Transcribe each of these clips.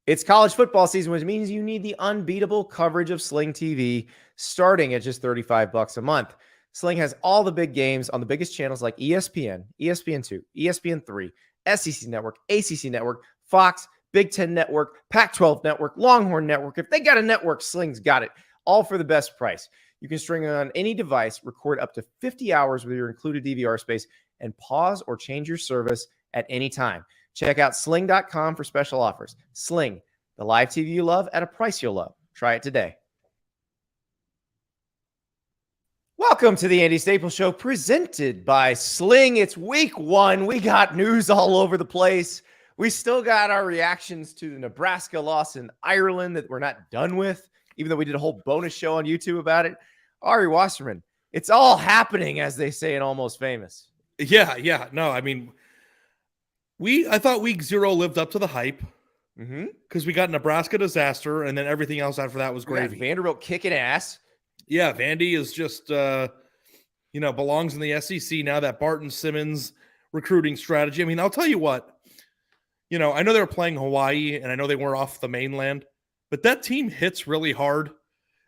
It's college football season, which means you need the unbeatable coverage of Sling TV, starting at just $35 a month. Sling has all the big games on the biggest channels like ESPN, ESPN2, ESPN3, SEC Network, ACC Network, Fox, Big Ten Network, Pac-12 Network, Longhorn Network. If they got a network, Sling's got it, all for the best price. You can string it on any device, record up to 50 hours with your included DVR space, and pause or change your service at any time. Check out sling.com for special offers. Sling, the live TV you love at a price you'll love. Try it today. Welcome to the Andy Staples Show, presented by Sling. It's week 1. We got news all over the place. We still got our reactions to the Nebraska loss in Ireland that we're not done with, even though we did a whole bonus show on YouTube about it. Ari Wasserman, it's all happening, as they say in Almost Famous. Yeah. No, I mean, I thought week 0 lived up to the hype because we got Nebraska disaster, and then everything else after that was gravy. Vanderbilt kicking ass. Yeah, Vandy is just, belongs in the SEC now, that Barton Simmons recruiting strategy. I mean, I'll tell you what, I know they were playing Hawaii, and I know they weren't off the mainland, but that team hits really hard,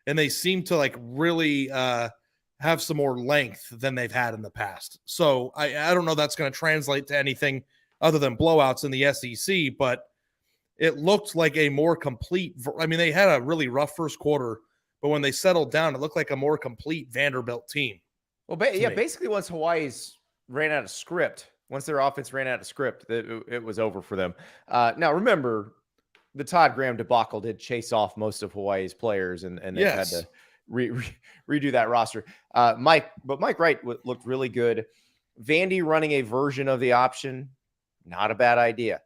and they seem to really have some more length than they've had in the past. So I don't know that's going to translate to anything other than blowouts in the SEC, but it looked like a more complete – I mean, they had a really rough first quarter, but when they settled down, it looked like a more complete Vanderbilt team. Well, basically once Hawaii's ran out of script, once their offense ran out of script, it was over for them. Now, remember, the Todd Graham debacle did chase off most of Hawaii's players, and they had to redo that roster. Mike Wright looked really good. Vandy running a version of the option, not a bad idea.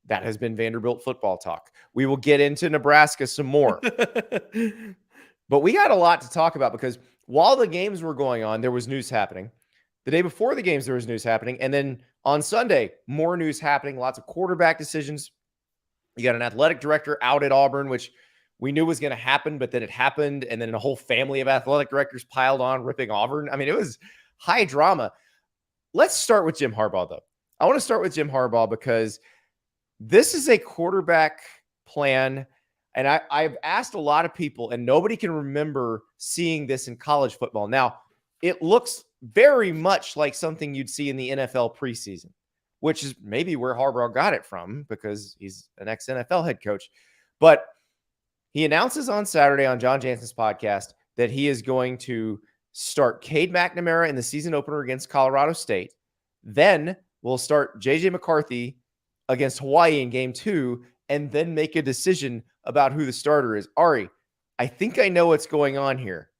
That has been Vanderbilt football talk. We will get into Nebraska some more. But we got a lot to talk about because while the games were going on, there was news happening. The day before the games, there was news happening. And then on Sunday, more news happening. Lots of quarterback decisions. You got an athletic director out at Auburn, which we knew was going to happen, but then it happened. And then a whole family of athletic directors piled on, ripping Auburn. I mean, it was high drama. Let's start with Jim Harbaugh, though. I want to start with Jim Harbaugh because this is a quarterback plan. And I've asked a lot of people, and nobody can remember seeing this in college football. Now, it looks very much like something you'd see in the NFL preseason, which is maybe where Harbaugh got it from because he's an ex-NFL head coach. But he announces on Saturday on John Jansen's podcast that he is going to start Cade McNamara in the season opener against Colorado State. Then we'll start J.J. McCarthy against Hawaii in game 2, and then make a decision about who the starter is. Ari, I think I know what's going on here.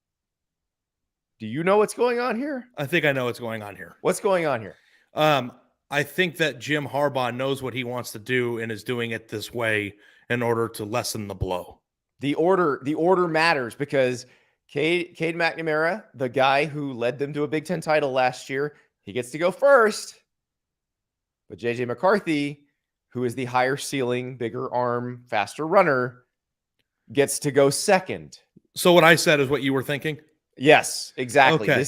Do you know what's going on here? I think I know what's going on here. What's going on here? I think that Jim Harbaugh knows what he wants to do and is doing it this way in order to lessen the blow. The order matters because Cade McNamara, the guy who led them to a Big Ten title last year, he gets to go first. But J.J. McCarthy, who is the higher ceiling, bigger arm, faster runner, gets to go second. So what I said is what you were thinking? Yes, exactly. Okay.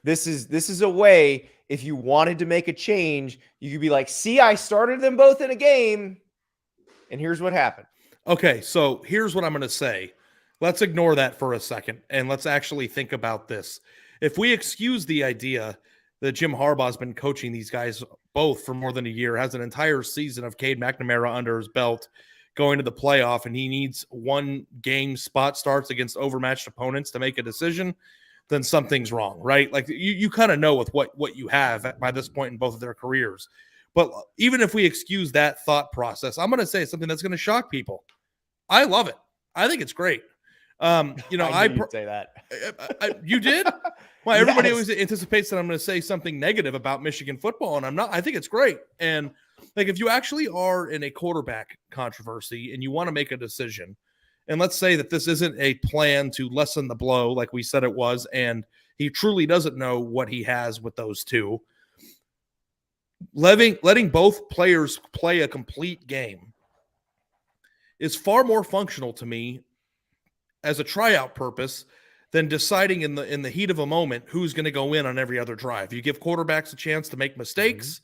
This is a way, if you wanted to make a change, you could be like, see, I started them both in a game, and here's what happened. Okay, so here's what I'm going to say. Let's ignore that for a second, and let's actually think about this. If we excuse the idea that Jim Harbaugh's been coaching these guys both for more than a year, has an entire season of Cade McNamara under his belt, going to the playoff, and he needs one game spot starts against overmatched opponents to make a decision, then something's wrong, right? Like you kind of know with what you have by this point in both of their careers. But even if we excuse that thought process, I'm going to say something that's going to shock people. I love it. I think it's great. I you'd say that. You did? Well, everybody always anticipates that I'm going to say something negative about Michigan football, and I'm not. I think it's great. And like, if you actually are in a quarterback controversy and you want to make a decision, and let's say that this isn't a plan to lessen the blow like we said it was, and he truly doesn't know what he has with those two, letting both players play a complete game is far more functional to me as a tryout purpose than deciding in the heat of a moment who's going to go in on every other drive. You give quarterbacks a chance to make mistakes,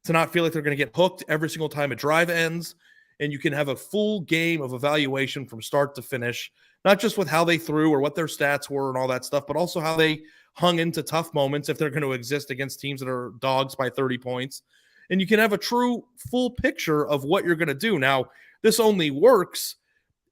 to not feel like they're going to get hooked every single time a drive ends. and you can have a full game of evaluation from start to finish, not just with how they threw or what their stats were and all that stuff, but also how they hung into tough moments if they're going to exist against teams that are dogs by 30 points. And you can have a true full picture of what you're going to do. Now, this only works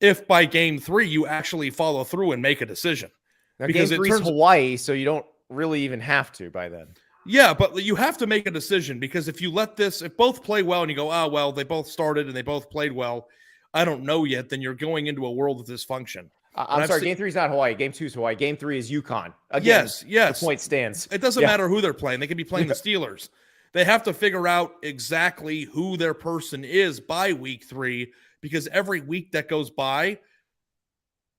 if by game 3 you actually follow through and make a decision. Now, because game 3 is Hawaii, so you don't really even have to by then. Yeah, but you have to make a decision, because if you let this, if both play well and you go, oh, well, they both started and they both played well, I don't know yet, then you're going into a world of dysfunction. I'm sorry, game 3 is not Hawaii. Game 2 is Hawaii. Game 3 is UConn. Again, yes. The point stands. It doesn't matter who they're playing. They could be playing the Steelers. They have to figure out exactly who their person is by week 3, because every week that goes by,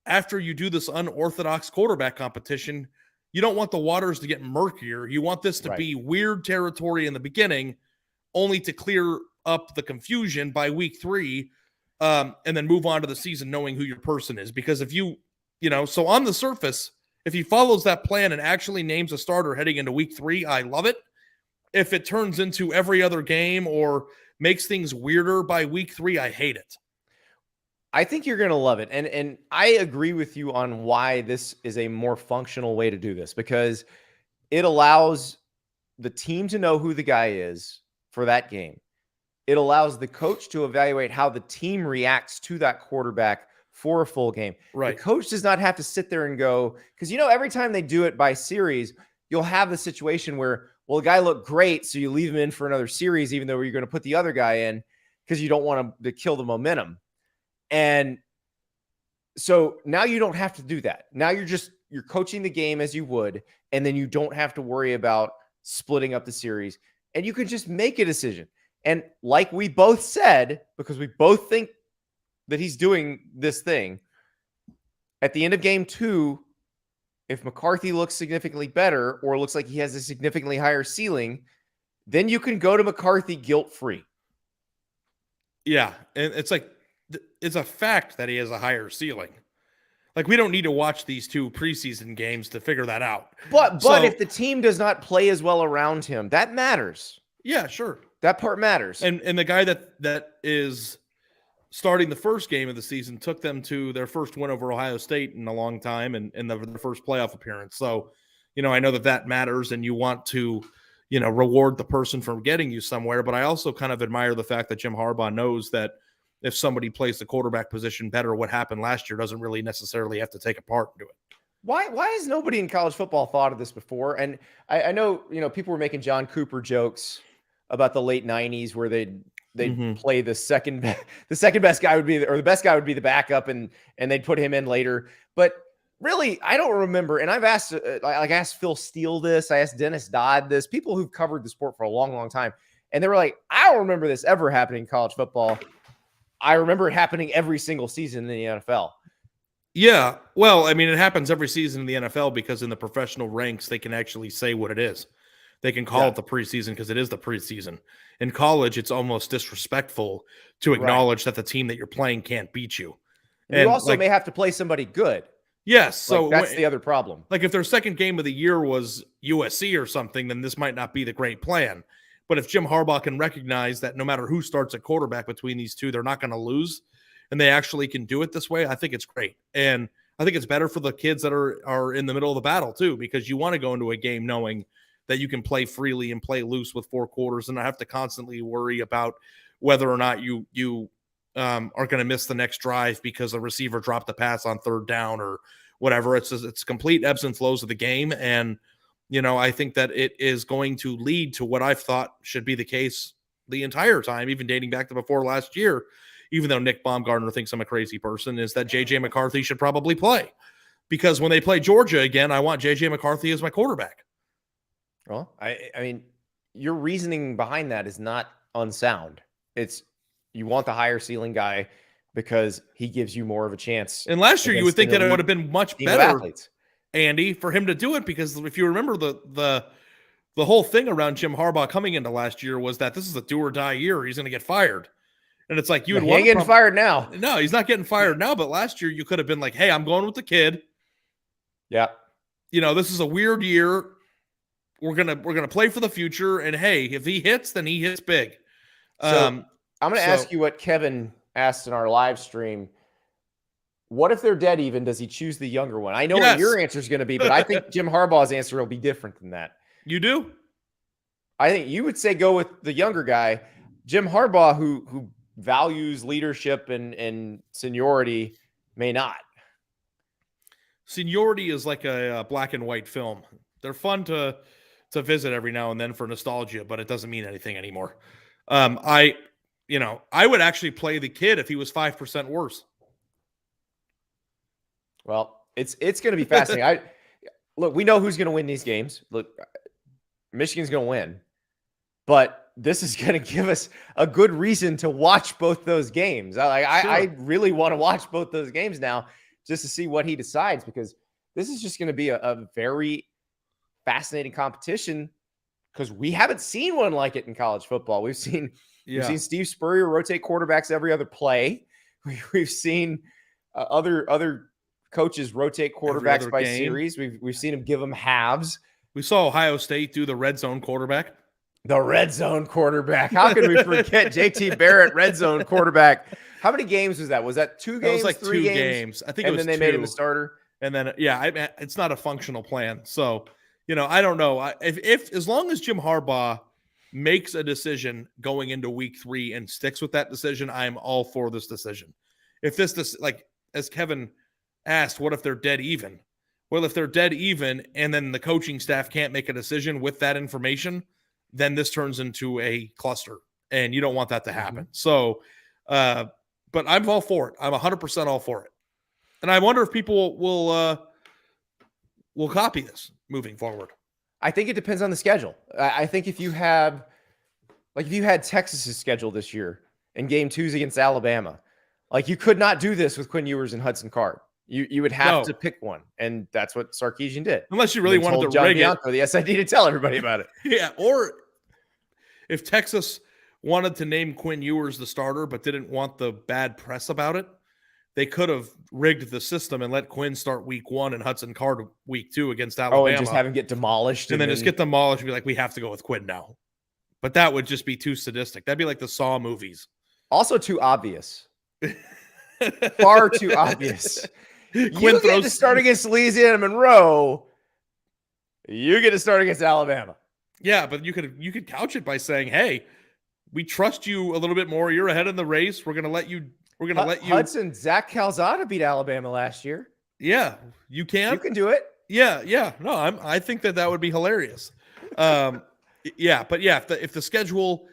after you do this unorthodox quarterback competition, you don't want the waters to get murkier. You want this to be weird territory in the beginning, only to clear up the confusion by week 3, and then move on to the season knowing who your person is. Because if so on the surface, if he follows that plan and actually names a starter heading into week 3, I love it. If it turns into every other game or makes things weirder by week 3, I hate it. I think you're going to love it. And I agree with you on why this is a more functional way to do this, because it allows the team to know who the guy is for that game. It allows the coach to evaluate how the team reacts to that quarterback for a full game. Right. The coach does not have to sit there and go, because, every time they do it by series, you'll have the situation where, well, the guy looked great, so you leave him in for another series, even though you're going to put the other guy in because you don't want him to kill the momentum. And so now you don't have to do that. Now you're coaching the game as you would, and then you don't have to worry about splitting up the series, and you can just make a decision. And like we both said, because we both think that he's doing this thing, at the end of game 2, if McCarthy looks significantly better or looks like he has a significantly higher ceiling, then you can go to McCarthy guilt-free. Yeah, and it's a fact that he has a higher ceiling. Like, we don't need to watch these 2 preseason games to figure that out. But if the team does not play as well around him, that matters. Yeah, sure. That part matters. And the guy that is starting the first game of the season took them to their first win over Ohio State in a long time, and their first playoff appearance. So, I know that matters, and you want to, reward the person for getting you somewhere. But I also kind of admire the fact that Jim Harbaugh knows that if somebody plays the quarterback position better, what happened last year doesn't really necessarily have to take a part into it. Why has nobody in college football thought of this before? And I know, people were making John Cooper jokes about the late 90s where they'd play the second best guy would be, or the best guy would be the backup, and they'd put him in later. But really, I don't remember. And I've asked, I asked Phil Steele this, I asked Dennis Dodd this, people who've covered the sport for a long, long time. And they were like, I don't remember this ever happening in college football. I remember it happening every single season in the NFL. Yeah. Well, I mean, it happens every season in the NFL because in the professional ranks, they can actually say what it is. They can call it the preseason because it is the preseason. In college, it's almost disrespectful to acknowledge that the team that you're playing can't beat you. And you also may have to play somebody good. Yes. So that's the other problem. Like, if their second game of the year was USC or something, then this might not be the great plan. But if Jim Harbaugh can recognize that no matter who starts at quarterback between these 2, they're not going to lose, and they actually can do it this way, I think it's great. And I think it's better for the kids that are in the middle of the battle too, because you want to go into a game knowing that you can play freely and play loose with 4 quarters and not have to constantly worry about whether or not you are going to miss the next drive because a receiver dropped the pass on 3rd down or whatever. It's complete ebbs and flows of the game. And, I think that it is going to lead to what I've thought should be the case the entire time, even dating back to before last year, even though Nick Baumgartner thinks I'm a crazy person, is that J.J. McCarthy should probably play. Because when they play Georgia again, I want J.J. McCarthy as my quarterback. Well, I mean, your reasoning behind that is not unsound. It's you want the higher ceiling guy because he gives you more of a chance. And last year, you would think that it would have been much better, Andy, for him to do it, because if you remember the whole thing around Jim Harbaugh coming into last year was that this is a do or die year. He's going to get fired. And it's like, he ain't getting fired now. No, he's not getting fired now. But last year you could have been like, hey, I'm going with the kid. Yeah. This is a weird year. We're gonna play for the future. And hey, if he hits, then he hits big. So I'm going to ask you what Kevin asked in our live stream, what if they're dead even? Does he choose the younger one? I know Yes. what your answer is going to be, but I think Jim Harbaugh's answer will be different than that. You do? I think you would say go with the younger guy. Jim Harbaugh, who values leadership and seniority, may not. Seniority is like a black and white film. They're fun to visit every now and then for nostalgia, but it doesn't mean anything anymore. I would actually play the kid if he was 5% worse. Well, it's going to be fascinating. Look, we know who's going to win these games. Look, Michigan's going to win, but this is going to give us a good reason to watch both those games. I really want to watch both those games now just to see what he decides, because this is just going to be a very fascinating competition, because we haven't seen one like it in college football. We've seen Steve Spurrier rotate quarterbacks every other play. We've seen other coaches rotate quarterbacks by series. We've seen him give them halves. We saw Ohio State do the red zone quarterback. The red zone quarterback. How can we forget JT Barrett, red zone quarterback? How many games was that? Was that 2 games? That was like 3 games. I think it was 2. And then they made him a starter. And then, it's not a functional plan. So, I don't know. If as long as Jim Harbaugh makes a decision going into week 3 and sticks with that decision, I am all for this decision. If this like, as Kevin asked, what if they're dead even? Well, if they're dead even and then the coaching staff can't make a decision with that information, then this turns into a cluster, and you don't want that to happen. Mm-hmm. So, but I'm all for it. I'm 100% all for it. And I wonder if people will copy this moving forward. I think it depends on the schedule. I think if you had Texas's schedule this year and game 2s against Alabama, like, you could not do this with Quinn Ewers and Hudson Card. You would have to pick one, and that's what Sarkisian did. Unless you really wanted to John rig Bianco, the SID, to tell everybody about it. Yeah, or if Texas wanted to name Quinn Ewers the starter but didn't want the bad press about it, they could have rigged the system and let Quinn start week 1 and Hudson Card week 2 against Alabama. Oh, and just have him get demolished. And then just get demolished and be like, we have to go with Quinn now. But that would just be too sadistic. That'd be like the Saw movies. Also too obvious. Far too obvious. You get to start against Louisiana Monroe. You get to start against Alabama. Yeah, but you could couch it by saying, "Hey, we trust you a little bit more. You're ahead in the race. We're gonna let you. Hudson, Zach Calzada beat Alabama last year. Yeah, you can. You can do it. Yeah. No, I think that would be hilarious. If the schedule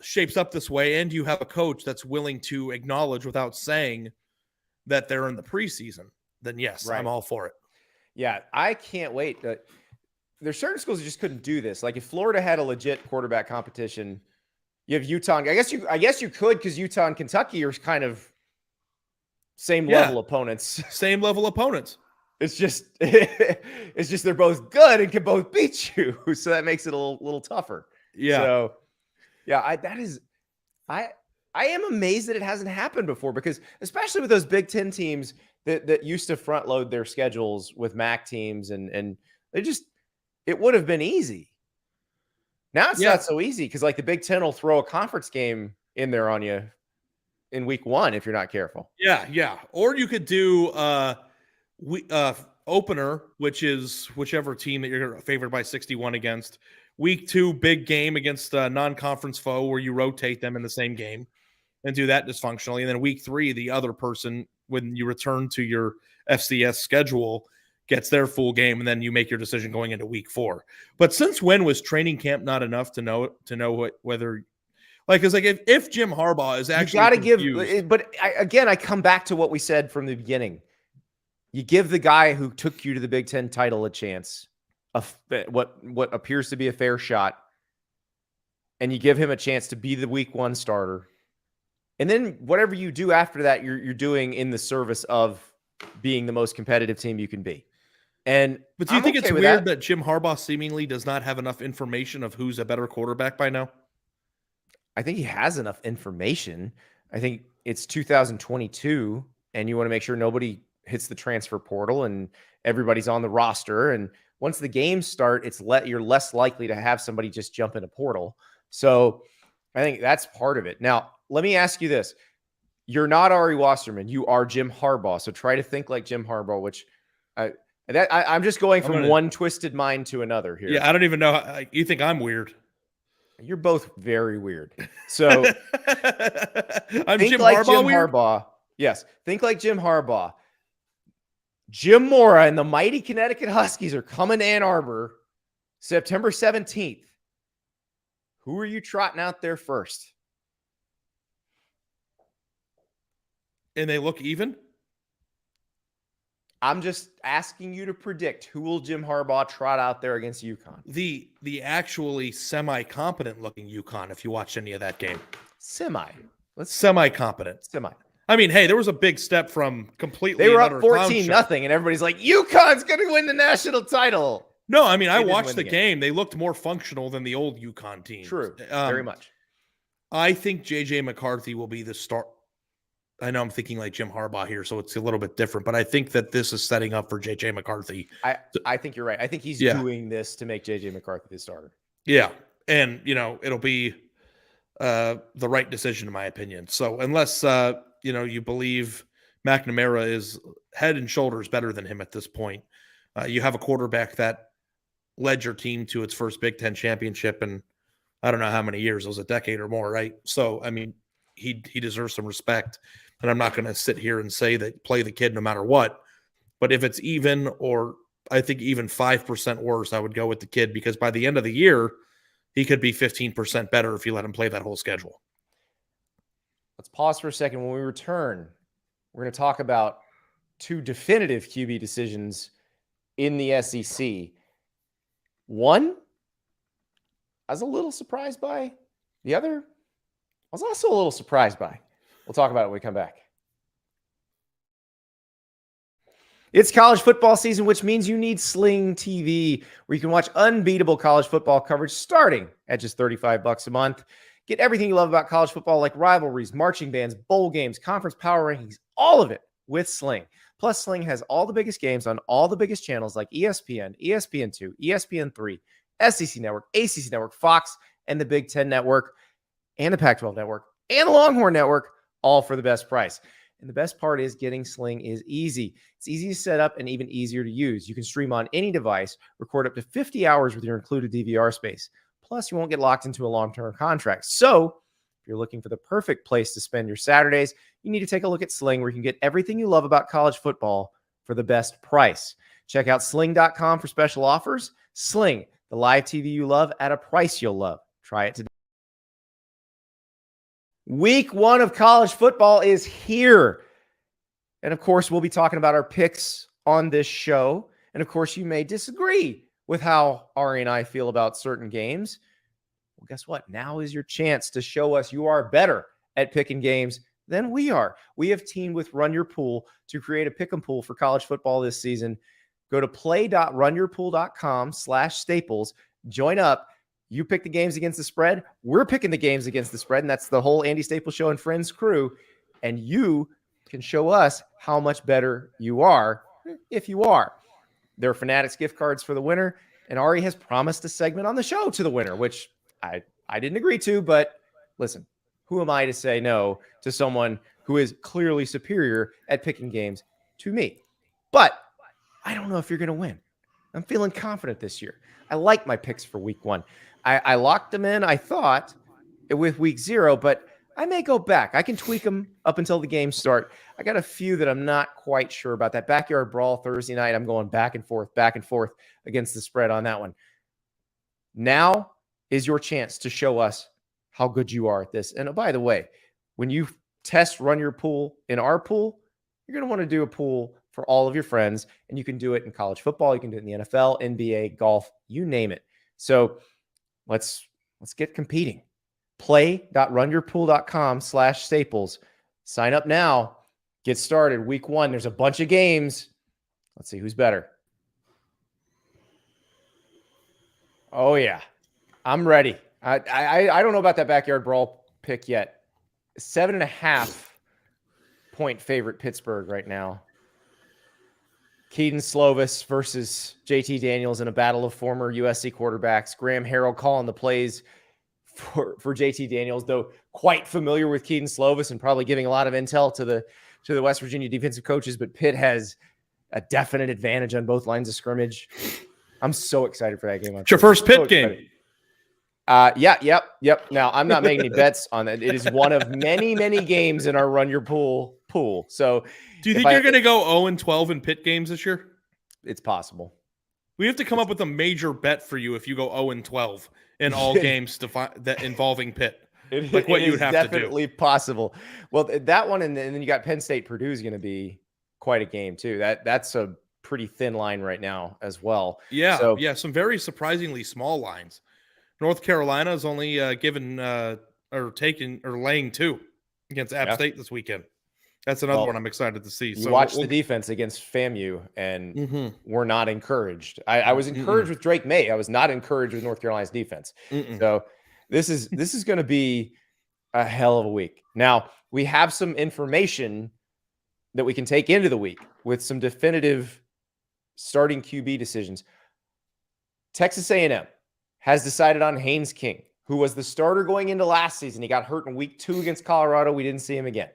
shapes up this way, and you have a coach that's willing to acknowledge without saying that they're in the preseason, then yes, right. I'm all for it. Yeah, I can't wait. There's certain schools that just couldn't do this. Like, if Florida had a legit quarterback competition, you have Utah. I guess you could, because Utah and Kentucky are kind of same level opponents. Same level opponents. It's just they're both good and can both beat you, so that makes it a little tougher. Yeah. So yeah, I am amazed that it hasn't happened before, because especially with those Big Ten teams that used to front load their schedules with MAC teams, and it would have been easy. Now it's not so easy, because like the Big Ten will throw a conference game in there on you in week 1 if you're not careful. Yeah. Or you could do opener, which is whichever team that you're favored by 61 against. Week 2, big game against a non-conference foe where you rotate them in the same game and do that dysfunctionally. And then week 3, the other person, when you return to your FCS schedule, gets their full game, and then you make your decision going into week 4. But since when was training camp not enough to know whether, like, it's like if Jim Harbaugh is actually, you got to give. But I come back to what we said from the beginning. You give the guy who took you to the Big Ten title a chance, what appears to be a fair shot, and you give him a chance to be the week 1 starter. And then whatever you do after that, you're doing in the service of being the most competitive team you can be. But do you think it's weird that Jim Harbaugh seemingly does not have enough information of who's a better quarterback by now? I think he has enough information. I think it's 2022, and you want to make sure nobody hits the transfer portal and everybody's on the roster. And once the games start, you're less likely to have somebody just jump in a portal. So I think that's part of it. Now, let me ask you this. You're not Ari Wasserman. You are Jim Harbaugh. So try to think like Jim Harbaugh, which I'm just going from one twisted mind to another here. Yeah, I don't even know. You think I'm weird? You're both very weird. So I'm think Jim like Harbaugh Jim weird? Harbaugh. Yes, think like Jim Harbaugh. Jim Mora and the mighty Connecticut Huskies are coming to Ann Arbor September 17th. Who are you trotting out there first? And they look even? I'm just asking you to predict who will Jim Harbaugh trot out there against UConn. The actually semi-competent looking UConn, if you watched any of that game. Semi-competent. I mean, hey, there was a big step from completely. They were up 14-0, and everybody's like, UConn's going to win the national title. No, I mean, I watched the game. They looked more functional than the old UConn team. True, very much. I think J.J. McCarthy will be the start. I know I'm thinking like Jim Harbaugh here, so it's a little bit different, but I think that this is setting up for J.J. McCarthy. I think you're right. I think he's doing this to make J.J. McCarthy the starter. Yeah, and, it'll be the right decision, in my opinion. So unless, you believe McNamara is head and shoulders better than him at this point, you have a quarterback that led your team to its first Big Ten championship in I don't know how many years. It was a decade or more, right? So, I mean, he deserves some respect. And I'm not going to sit here and say that play the kid no matter what. But if it's even, or I think even 5% worse, I would go with the kid, because by the end of the year, he could be 15% better if you let him play that whole schedule. Let's pause for a second. When we return, we're going to talk about two definitive QB decisions in the SEC. One, I was a little surprised by. The other, I was also a little surprised by. We'll talk about it when we come back. It's college football season, which means you need Sling TV, where you can watch unbeatable college football coverage starting at just $35 a month. Get everything you love about college football, like rivalries, marching bands, bowl games, conference power rankings, all of it with Sling. Plus, Sling has all the biggest games on all the biggest channels like ESPN, ESPN2, ESPN3, SEC Network, ACC Network, Fox, and the Big Ten Network, and the Pac-12 Network, and the Longhorn Network, all for the best price. And the best part is getting Sling is easy. It's easy to set up and even easier to use. You can stream on any device, record up to 50 hours with your included DVR space. Plus, you won't get locked into a long-term contract. So, if you're looking for the perfect place to spend your Saturdays, you need to take a look at Sling, where you can get everything you love about college football for the best price. Check out sling.com for special offers. Sling, the live TV you love at a price you'll love. Try it today. Week 1 of college football is here. And of course, we'll be talking about our picks on this show. And of course, you may disagree with how Ari and I feel about certain games. Well, guess what? Now is your chance to show us you are better at picking games than we are. We have teamed with Run Your Pool to create a pick 'em pool for college football this season. Go to play.runyourpool.com/staples. Join up. You pick the games against the spread. We're picking the games against the spread, and that's the whole Andy Staples Show and Friends crew. And you can show us how much better you are, if you are. There are Fanatics gift cards for the winner, and Ari has promised a segment on the show to the winner, which I didn't agree to, but listen, who am I to say no to someone who is clearly superior at picking games to me? But I don't know if you're going to win. I'm feeling confident this year. I like my picks for week 1. I locked them in, I thought, with week 0, but I may go back. I can tweak them up until the games start. I got a few that I'm not quite sure about. That backyard brawl Thursday night, I'm going back and forth against the spread on that one. Now is your chance to show us how good you are at this. And by the way, when you test Run Your Pool in our pool, you're going to want to do a pool for all of your friends, and you can do it in college football. You can do it in the NFL, NBA, golf, you name it. So let's get competing. Play.runyourpool.com/staples. Sign up now. Get started. Week 1. There's a bunch of games. Let's see who's better. Oh yeah, I'm ready. I don't know about that backyard brawl pick yet. 7.5 point favorite Pittsburgh right now. Keaton Slovis versus JT Daniels in a battle of former USC quarterbacks. Graham Harrell calling the plays for JT Daniels, though quite familiar with Keaton Slovis and probably giving a lot of intel to the West Virginia defensive coaches. But Pitt has a definite advantage on both lines of scrimmage. I'm so excited for that game. It's your first Pitt game. Yep. Now, I'm not making any bets on that. It is one of many, many games in our Run Your Pool pool. So, do you think you're going to go 0-12 in Pitt games this year? It's possible. We have to come up with a major bet for you if you go 0-12 in all games that involving Pitt. Like what you would have to do. Definitely possible. Well, that one, and then you got Penn State Purdue is going to be quite a game too. That's a pretty thin line right now as well. Yeah, so, some very surprisingly small lines. North Carolina is only laying 2 against App State this weekend. That's another one I'm excited to see. You watch the defense against FAMU, and we're not encouraged. I was encouraged with Drake May. I was not encouraged with North Carolina's defense. So this is going to be a hell of a week. Now, we have some information that we can take into the week with some definitive starting QB decisions. Texas A&M has decided on Haynes King, who was the starter going into last season. He got hurt in week 2 against Colorado. We didn't see him again.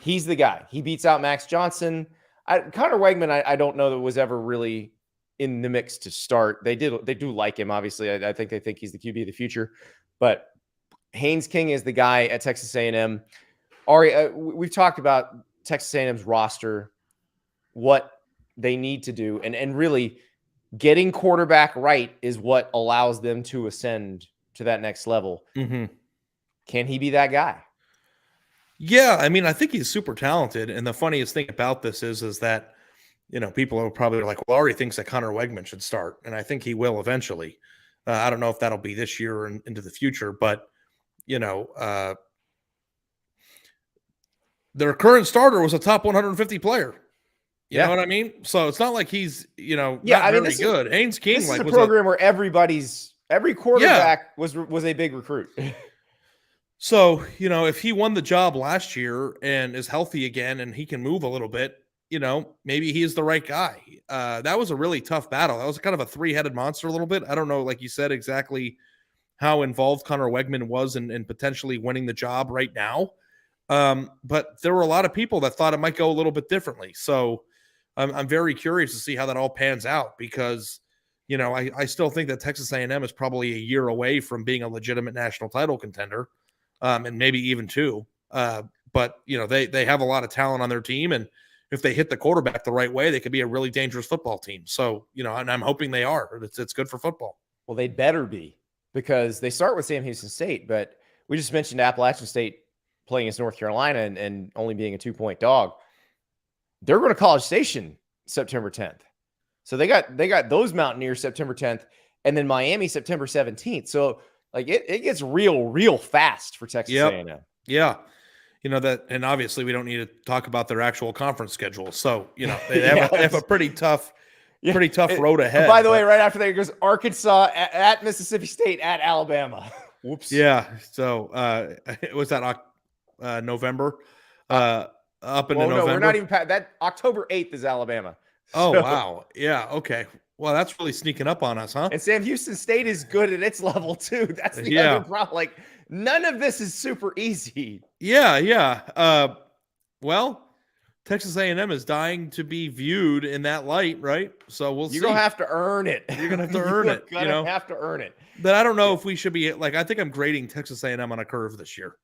He's the guy. He beats out Max Johnson. Connor Wegman, I don't know that was ever really in the mix to start. They do like him, obviously. I think they think he's the QB of the future. But Haynes King is the guy at Texas A&M. Ari, we've talked about Texas A&M's roster, what they need to do, and really getting quarterback right is what allows them to ascend to that next level. Can he be that guy? Yeah, I mean, I think he's super talented. And the funniest thing about this is that, people are probably like, well, Ari thinks that Connor Wegman should start. And I think he will eventually. I don't know if that'll be this year or into the future, but, their current starter was a top 150 player. You know what I mean? So it's not like he's, not very good. Haynes King, this is a program where every quarterback was a big recruit. So, if he won the job last year and is healthy again and he can move a little bit, maybe he is the right guy. That was a really tough battle. That was kind of a 3-headed monster a little bit. I don't know, like you said, exactly how involved Connor Wegman was in potentially winning the job right now. But there were a lot of people that thought it might go a little bit differently. So I'm very curious to see how that all pans out because, I still think that Texas A&M is probably a year away from being a legitimate national title contender. And maybe even 2. But, they have a lot of talent on their team. And if they hit the quarterback the right way, they could be a really dangerous football team. So, and I'm hoping they are. It's good for football. Well, they'd better be because they start with Sam Houston State. But we just mentioned Appalachian State playing against North Carolina and only being a 2-point dog. They're going to College Station September 10th. So they got those Mountaineers September 10th and then Miami September 17th. So, like it gets real fast for Texas A&M. Yeah. And obviously we don't need to talk about their actual conference schedule. So, they have a pretty tough road ahead. By the way, right after that, it goes Arkansas at Mississippi State at Alabama. Whoops. Yeah. So, was that November? Up into November? No, we're not even past that. October 8th is Alabama. Oh, wow. Yeah. Okay. Well, that's really sneaking up on us, huh? And Sam Houston State is good at its level too. That's the other problem. Like none of this is super easy. Yeah. Well, Texas A&M is dying to be viewed in that light, right? So we'll see. You're gonna have to earn it. You're gonna have to earn it. You're gonna have to earn it. But I don't know if we should be like. I think I'm grading Texas A&M on a curve this year.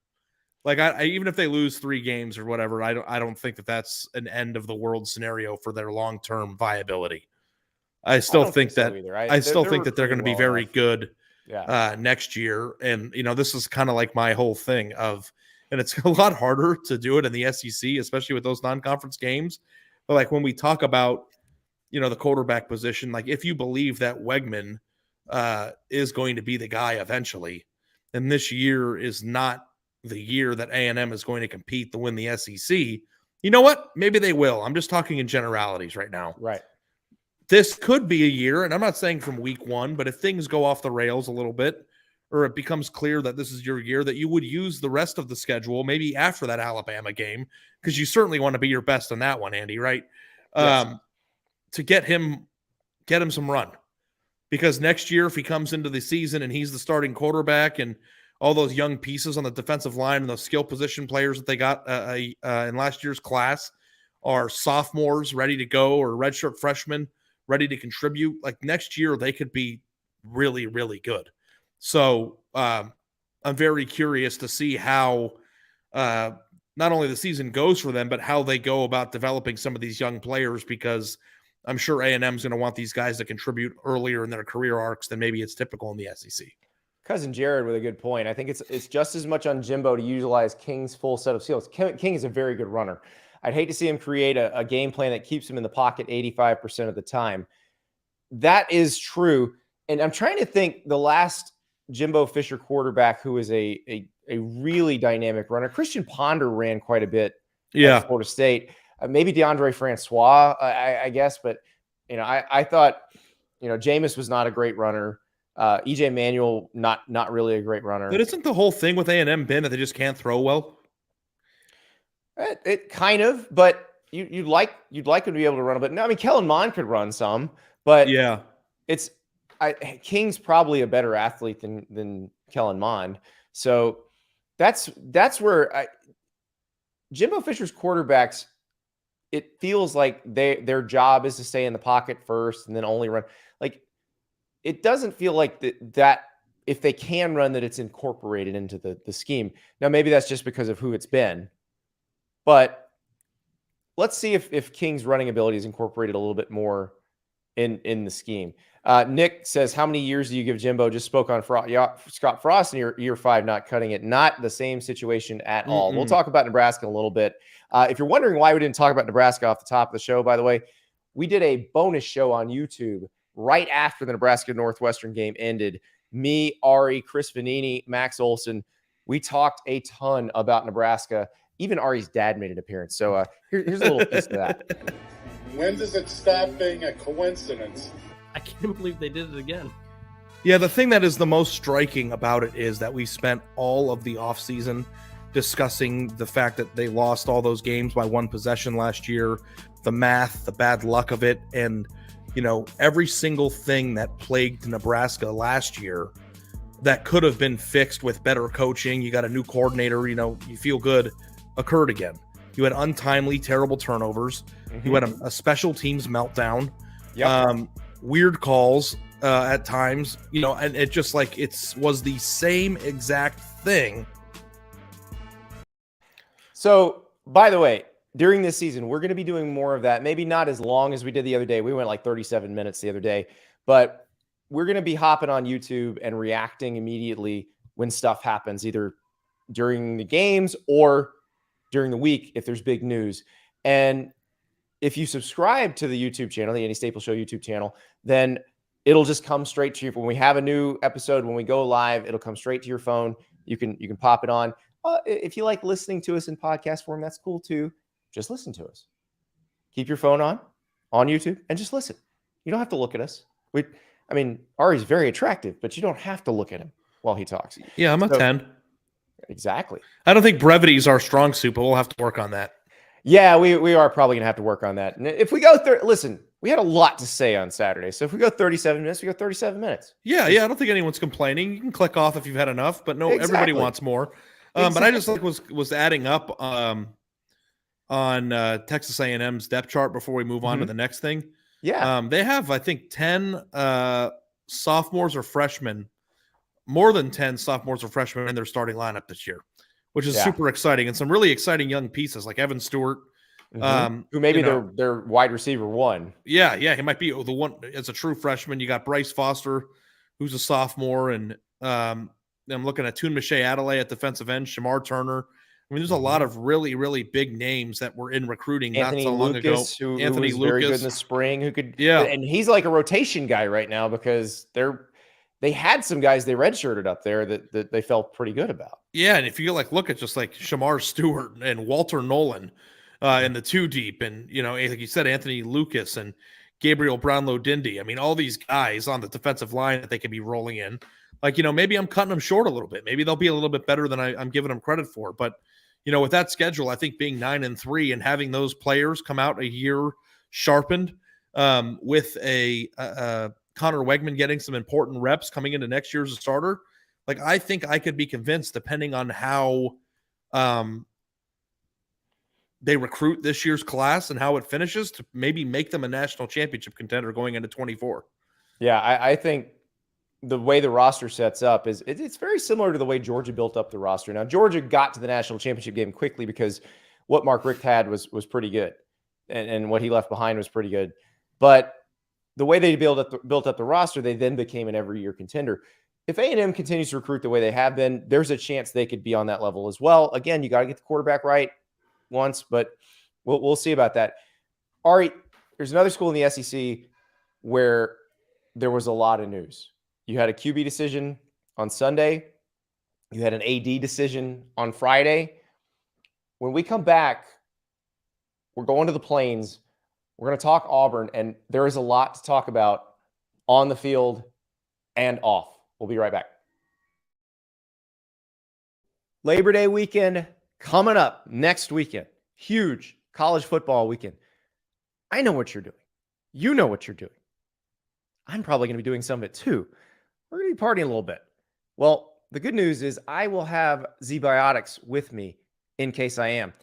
Like I even if they lose 3 games or whatever, I don't think that that's an end of the world scenario for their long-term viability. I still think that they're going to be very good next year. And this is kind of like my whole thing of, and it's a lot harder to do it in the SEC, especially with those non-conference games. But like when we talk about the quarterback position, like if you believe that Wegman is going to be the guy eventually, then this year is not the year that A&M is going to compete to win the SEC. You know what? Maybe they will. I'm just talking in generalities right now. Right. This could be a year, and I'm not saying from week 1, but if things go off the rails a little bit, or it becomes clear that this is your year, that you would use the rest of the schedule, maybe after that Alabama game, because you certainly want to be your best in that one, Andy, right? Yes. To get him some run. because next year, if he comes into the season and he's the starting quarterback and all those young pieces on the defensive line and those skill position players that they got in last year's class are sophomores ready to go or redshirt freshmen ready to contribute, like next year they could be really, really good. So I'm very curious to see how not only the season goes for them, but how they go about developing some of these young players, because I'm sure A&M is going to want these guys to contribute earlier in their career arcs than maybe it's typical in the SEC. Cousin Jared with a good point. I think it's just as much on Jimbo to utilize King's full set of skills. King is a very good runner. I'd hate to see him create a game plan that keeps him in the pocket 85% of the time. That is true. And I'm trying to think the last Jimbo Fisher quarterback who is a really dynamic runner. Christian Ponder ran quite a bit at Florida State. Maybe DeAndre Francois, I guess. But, I thought, Jameis was not a great runner. EJ Manuel, not really a great runner. But isn't the whole thing with A&M been that they just can't throw well? It kind of, but you'd like him to be able to run a bit. No, I mean, Kellen Mond could run some, but yeah, King's probably a better athlete than Kellen Mond. So that's where Jimbo Fisher's quarterbacks, it feels like their job is to stay in the pocket first and then only run. Like, it doesn't feel like that if they can run, that it's incorporated into the scheme. Now, maybe that's just because of who it's been, but let's see if King's running ability is incorporated a little bit more in the scheme. Nick says, how many years do you give Jimbo? Just spoke on Scott Frost in year 5, not cutting it. Not the same situation at all. We'll talk about Nebraska in a little bit. If you're wondering why we didn't talk about Nebraska off the top of the show, by the way, we did a bonus show on YouTube right after the Nebraska Northwestern game ended. Me, Ari, Chris Vanini, Max Olson, we talked a ton about Nebraska. Even Ari's dad made an appearance. So here's a little piece of that. When does it stop being a coincidence? I can't believe they did it again. Yeah, the thing that is the most striking about it is that we spent all of the offseason discussing the fact that they lost all those games by one possession last year, the math, the bad luck of it, and every single thing that plagued Nebraska last year that could have been fixed with better coaching. You got a new coordinator, you feel good, occurred again. You had untimely, terrible turnovers. Mm-hmm. You had a special teams meltdown. Yep. Weird calls at times, and it just like was the same exact thing. So, by the way, during this season, we're going to be doing more of that. Maybe not as long as we did the other day. We went like 37 minutes the other day, but we're going to be hopping on YouTube and reacting immediately when stuff happens, either during the games or during the week if there's big news. And if you subscribe to the YouTube channel, the Andy Staples Show YouTube channel, then it'll just come straight to you. When we have a new episode, when we go live, it'll come straight to your phone. You can pop it on. If you like listening to us in podcast form, that's cool too. Just listen to us. Keep your phone on YouTube and just listen. You don't have to look at us. Ari's very attractive, but you don't have to look at him while he talks. Yeah, I'm a 10. Exactly. I don't think brevity is our strong suit, but we'll have to work on that. Yeah, we are probably going to have to work on that. And if we go listen, we had a lot to say on Saturday. So if we go 37 minutes, we go 37 minutes. Yeah. I don't think anyone's complaining. You can click off if you've had enough, but no, exactly. Everybody wants more. But I just was adding up on Texas A&M's depth chart before we move on to the next thing. Yeah. They have, I think, 10 sophomores or freshmen, more than 10 sophomores or freshmen in their starting lineup this year, which is super exciting. And some really exciting young pieces like Evan Stewart. Who maybe their wide receiver one. Yeah, he might be the one as a true freshman. You got Bryce Foster, who's a sophomore, and I'm looking at Toon Miche Adelaide at defensive end, Shamar Turner. There's a lot of really, really big names that were in recruiting Anthony not so long Lucas, ago. Anthony Lucas, very good in the spring, and he's like a rotation guy right now because they had some guys they redshirted up there that they felt pretty good about. Yeah, and if you look at just like Shamar Stewart and Walter Nolan in the 2 deep, and like you said, Anthony Lucas and Gabriel Brownlow-Dindy. All these guys on the defensive line that they could be rolling in. Maybe I'm cutting them short a little bit. Maybe they'll be a little bit better than I'm giving them credit for. But with that schedule, I think being 9-3 and having those players come out a year sharpened with a Connor Wegman getting some important reps coming into next year as a starter, like I think I could be convinced, depending on how they recruit this year's class and how it finishes, to maybe make them a national championship contender going into 24. Yeah, I think the way the roster sets up is it's very similar to the way Georgia built up the roster. Now, Georgia got to the national championship game quickly because what Mark Richt had was pretty good, and what he left behind was pretty good. But the way they built up the roster, they then became an every year contender. If A&M continues to recruit the way they have been, there's a chance they could be on that level as well. Again, you got to get the quarterback right once, but we'll see about that. Ari, there's another school in the SEC where there was a lot of news. You had a QB decision on Sunday. You had an AD decision on Friday. When we come back, we're going to the Plains. We're going to talk Auburn, and there is a lot to talk about on the field and off. We'll be right back. Labor Day weekend coming up next weekend. Huge college football weekend. I know what you're doing. You know what you're doing. I'm probably going to be doing some of it too. We're going to be partying a little bit. Well, the good news is I will have Z-Biotics with me in case I am.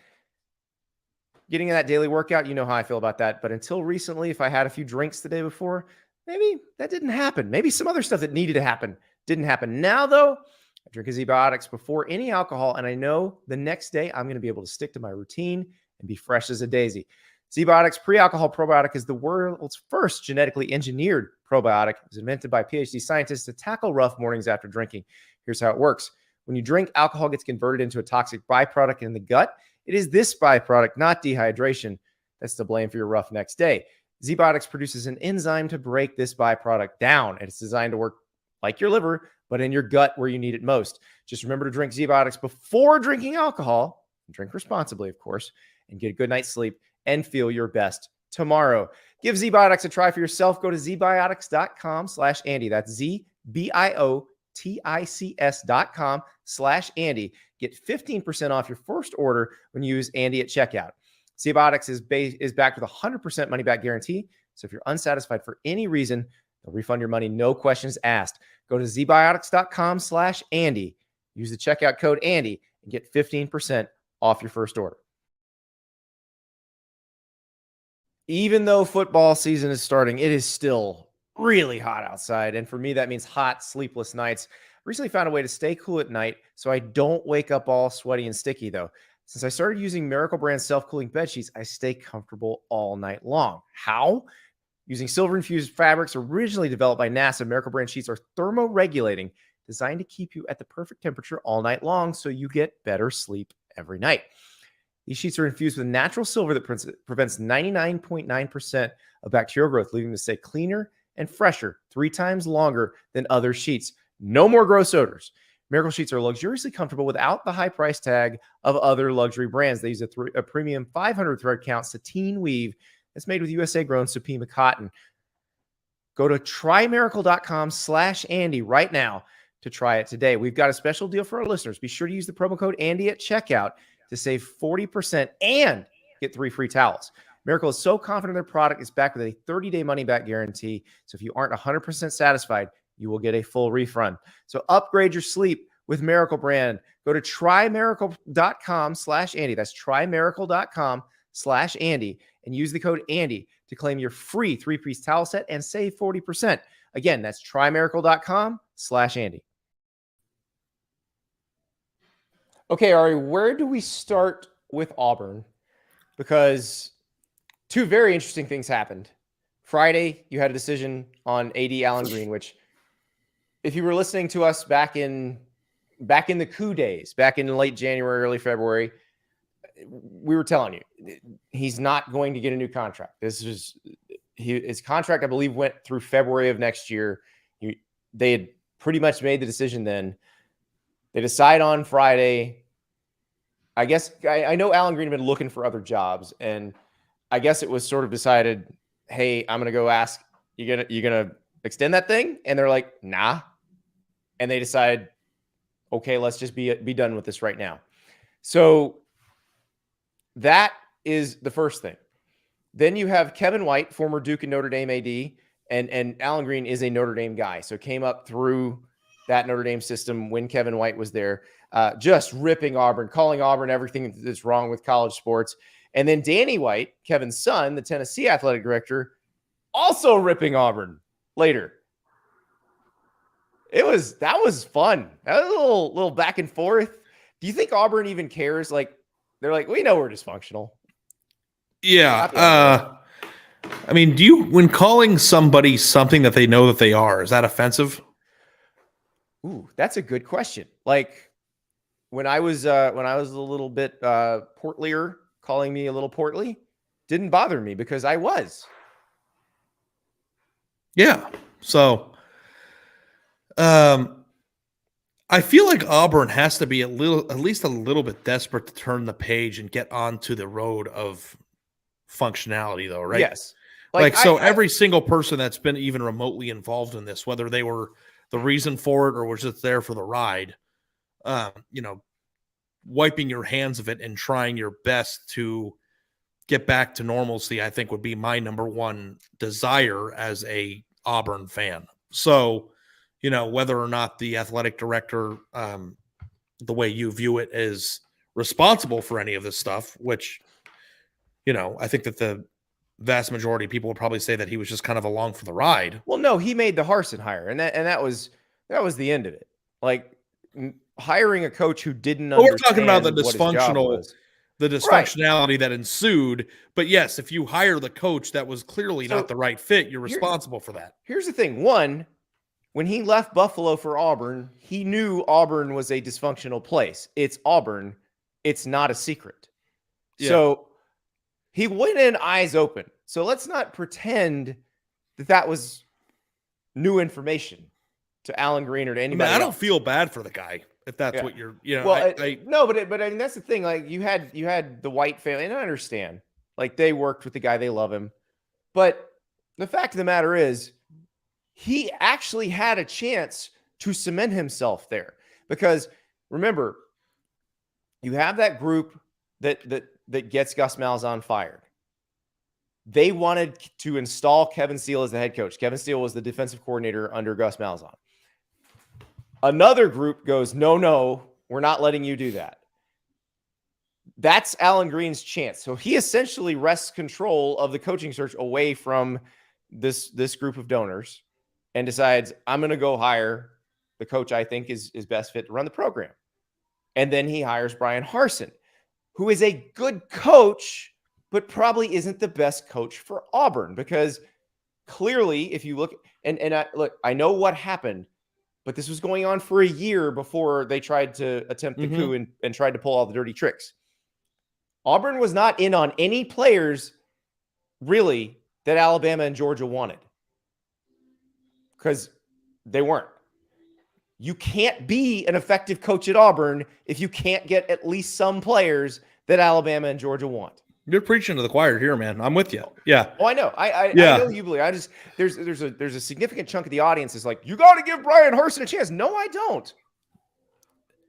Getting in that daily workout, you know how I feel about that. But until recently, if I had a few drinks the day before, maybe that didn't happen. Maybe some other stuff that needed to happen didn't happen. Now, though, I drink a Z-Biotics before any alcohol, and I know the next day I'm going to be able to stick to my routine and be fresh as a daisy. Z-Biotics pre-alcohol probiotic is the world's first genetically engineered probiotic. It was invented by PhD scientists to tackle rough mornings after drinking. Here's how it works. When you drink, alcohol gets converted into a toxic byproduct in the gut. It is this byproduct, not dehydration, that's to blame for your rough next day. Z-Biotics produces an enzyme to break this byproduct down, and it's designed to work like your liver, but in your gut where you need it most. Just remember to drink Z-Biotics before drinking alcohol. Drink responsibly, of course, and get a good night's sleep and feel your best tomorrow. Give Z-Biotics a try for yourself. Go to zbiotics.com/Andy. That's zbiotics.com/Andy. Get 15% off your first order when you use Andy at checkout. Z-Biotics is backed with a 100% money back guarantee. So if you're unsatisfied for any reason, they'll refund your money, no questions asked. Go to zbiotics.com/Andy. Use the checkout code Andy and get 15% off your first order. Even though football season is starting, it is still really hot outside. And for me, that means hot, sleepless nights. Recently found a way to stay cool at night so I don't wake up all sweaty and sticky, though. Since I started using Miracle Brand self-cooling bed sheets, I stay comfortable all night long. How? Using silver-infused fabrics originally developed by NASA, Miracle Brand sheets are thermoregulating, designed to keep you at the perfect temperature all night long so you get better sleep every night. These sheets are infused with natural silver that prevents 99.9% of bacterial growth, leaving them to stay cleaner and fresher 3 times longer than other sheets. No more gross odors. Miracle Sheets are luxuriously comfortable without the high price tag of other luxury brands. They use a premium 500 thread count sateen weave that's made with USA-grown Supima cotton. Go to trymiracle.com/Andy right now to try it today. We've got a special deal for our listeners. Be sure to use the promo code Andy at checkout to save 40% and get 3 free towels. Miracle is so confident their product is backed with a 30-day money-back guarantee. So if you aren't 100% satisfied, you will get a full refund. So upgrade your sleep with Miracle Brand. Go to trymiracle.com/Andy. That's trymiracle.com/Andy and use the code Andy to claim your free 3-piece towel set and save 40%. Again, that's trymiracle.com/Andy. Okay, Ari, where do we start with Auburn? Because 2 very interesting things happened. Friday, you had a decision on AD Allen Greene, which if you were listening to us back in the coup days, back in late January, early February, we were telling you he's not going to get a new contract. His contract, I believe, went through February of next year. They had pretty much made the decision then. They decide on Friday. I guess I know Allen Greene had been looking for other jobs, and I guess it was sort of decided, hey, I'm going to go ask, you gonna extend that thing? And they're like, nah. And they decide, okay, let's just be done with this right now. So that is the first thing. Then you have Kevin White, former Duke and Notre Dame AD, And Allen Greene is a Notre Dame guy, so came up through that Notre Dame system when Kevin White was there, just ripping Auburn, calling Auburn everything that's wrong with college sports. And then Danny White, Kevin's son, the Tennessee athletic director, also ripping Auburn later. That was fun. That was a little back and forth. Do you think Auburn even cares? Like, they're like, we know we're dysfunctional. Yeah. I mean, when calling somebody something that they know that they are, is that offensive? Ooh, that's a good question. Like when I was a little bit portlier, calling me a little portly didn't bother me because I was. Yeah. So, I feel like Auburn has to be at least a little bit desperate to turn the page and get onto the road of functionality, though, right? Yes. Every single person that's been even remotely involved in this, whether they were the reason for it or was just there for the ride, wiping your hands of it and trying your best to get back to normalcy, I think would be my number one desire as a Auburn fan. So, whether or not the athletic director, the way you view it, is responsible for any of this stuff, which, I think that the vast majority of people would probably say that he was just kind of along for the ride. Well, no, he made the Harsin hire, and that was the end of it. Like hiring a coach who didn't understand. We're talking about the dysfunctionality right. that ensued. But yes, if you hire the coach that was clearly not the right fit, you're responsible for that. Here's the thing. One, when he left Buffalo for Auburn, he knew Auburn was a dysfunctional place. It's Auburn. It's not a secret. Yeah. So he went in eyes open. So let's not pretend that was new information to Allen Greene or to anybody. I don't feel bad for the guy if that's what you're, Well, no, but I mean, that's the thing. Like you had the White family, and I understand. Like they worked with the guy, they love him. But the fact of the matter is, he actually had a chance to cement himself there. Because remember, you have that group that gets Gus Malzahn fired. They wanted to install Kevin Steele as the head coach. Kevin Steele was the defensive coordinator under Gus Malzahn. Another group goes, no, we're not letting you do that. That's Allen Greene's chance. So he essentially wrests control of the coaching search away from this group of donors and decides, I'm going to go hire the coach I think is best fit to run the program. And then he hires Brian Harsin, who is a good coach, but probably isn't the best coach for Auburn, because clearly if you look, I know what happened, but this was going on for a year before they tried to attempt the coup and tried to pull all the dirty tricks. Auburn was not in on any players really that Alabama and Georgia wanted, because they weren't. You can't be an effective coach at Auburn if you can't get at least some players that Alabama and Georgia want. You're preaching to the choir here, man. I'm with you. Yeah. Oh, I know. I know you believe. There's a significant chunk of the audience is like, you got to give Brian Harsin a chance. No, I don't.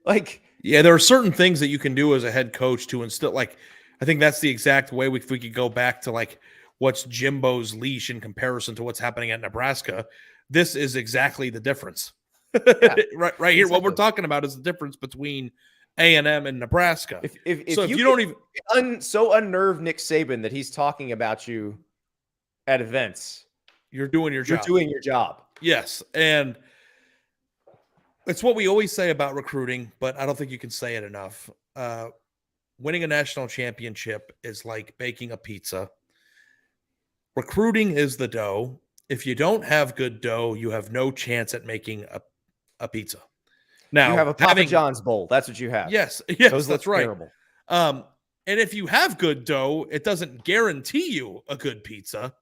Like, yeah, there are certain things that you can do as a head coach to instill. Like, I think that's the exact way if we could go back to like what's Jimbo's leash in comparison to what's happening at Nebraska. This is exactly the difference. Yeah, right here. Exactly. What we're talking about is the difference between A&M and Nebraska. If you don't even so unnerve Nick Saban that he's talking about you at events, you're doing your job. You're doing your job. Yes, and it's what we always say about recruiting, but I don't think you can say it enough. Winning a national championship is like baking a pizza. Recruiting is the dough. If you don't have good dough, you have no chance at making a pizza. Now you have a Papa John's bowl. That's what you have. Yes, that's right. Terrible. And if you have good dough, it doesn't guarantee you a good pizza,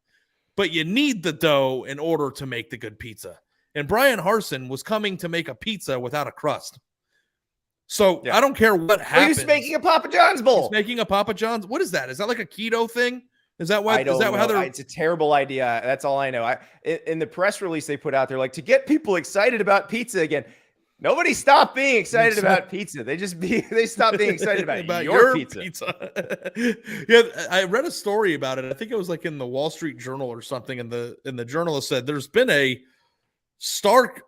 but you need the dough in order to make the good pizza. And Brian Harsin was coming to make a pizza without a crust. So I don't care what happens. He's making a Papa John's bowl. He's making a Papa John's. What is that? Is that like a keto thing? Is that why? I don't know. It's a terrible idea. That's all I know. In the press release they put out there, like, to get people excited about pizza again. Nobody stopped being excited about pizza. They stopped being excited about your pizza. Yeah, I read a story about it. I think it was like in the Wall Street Journal or something, and the journalist said there's been a stark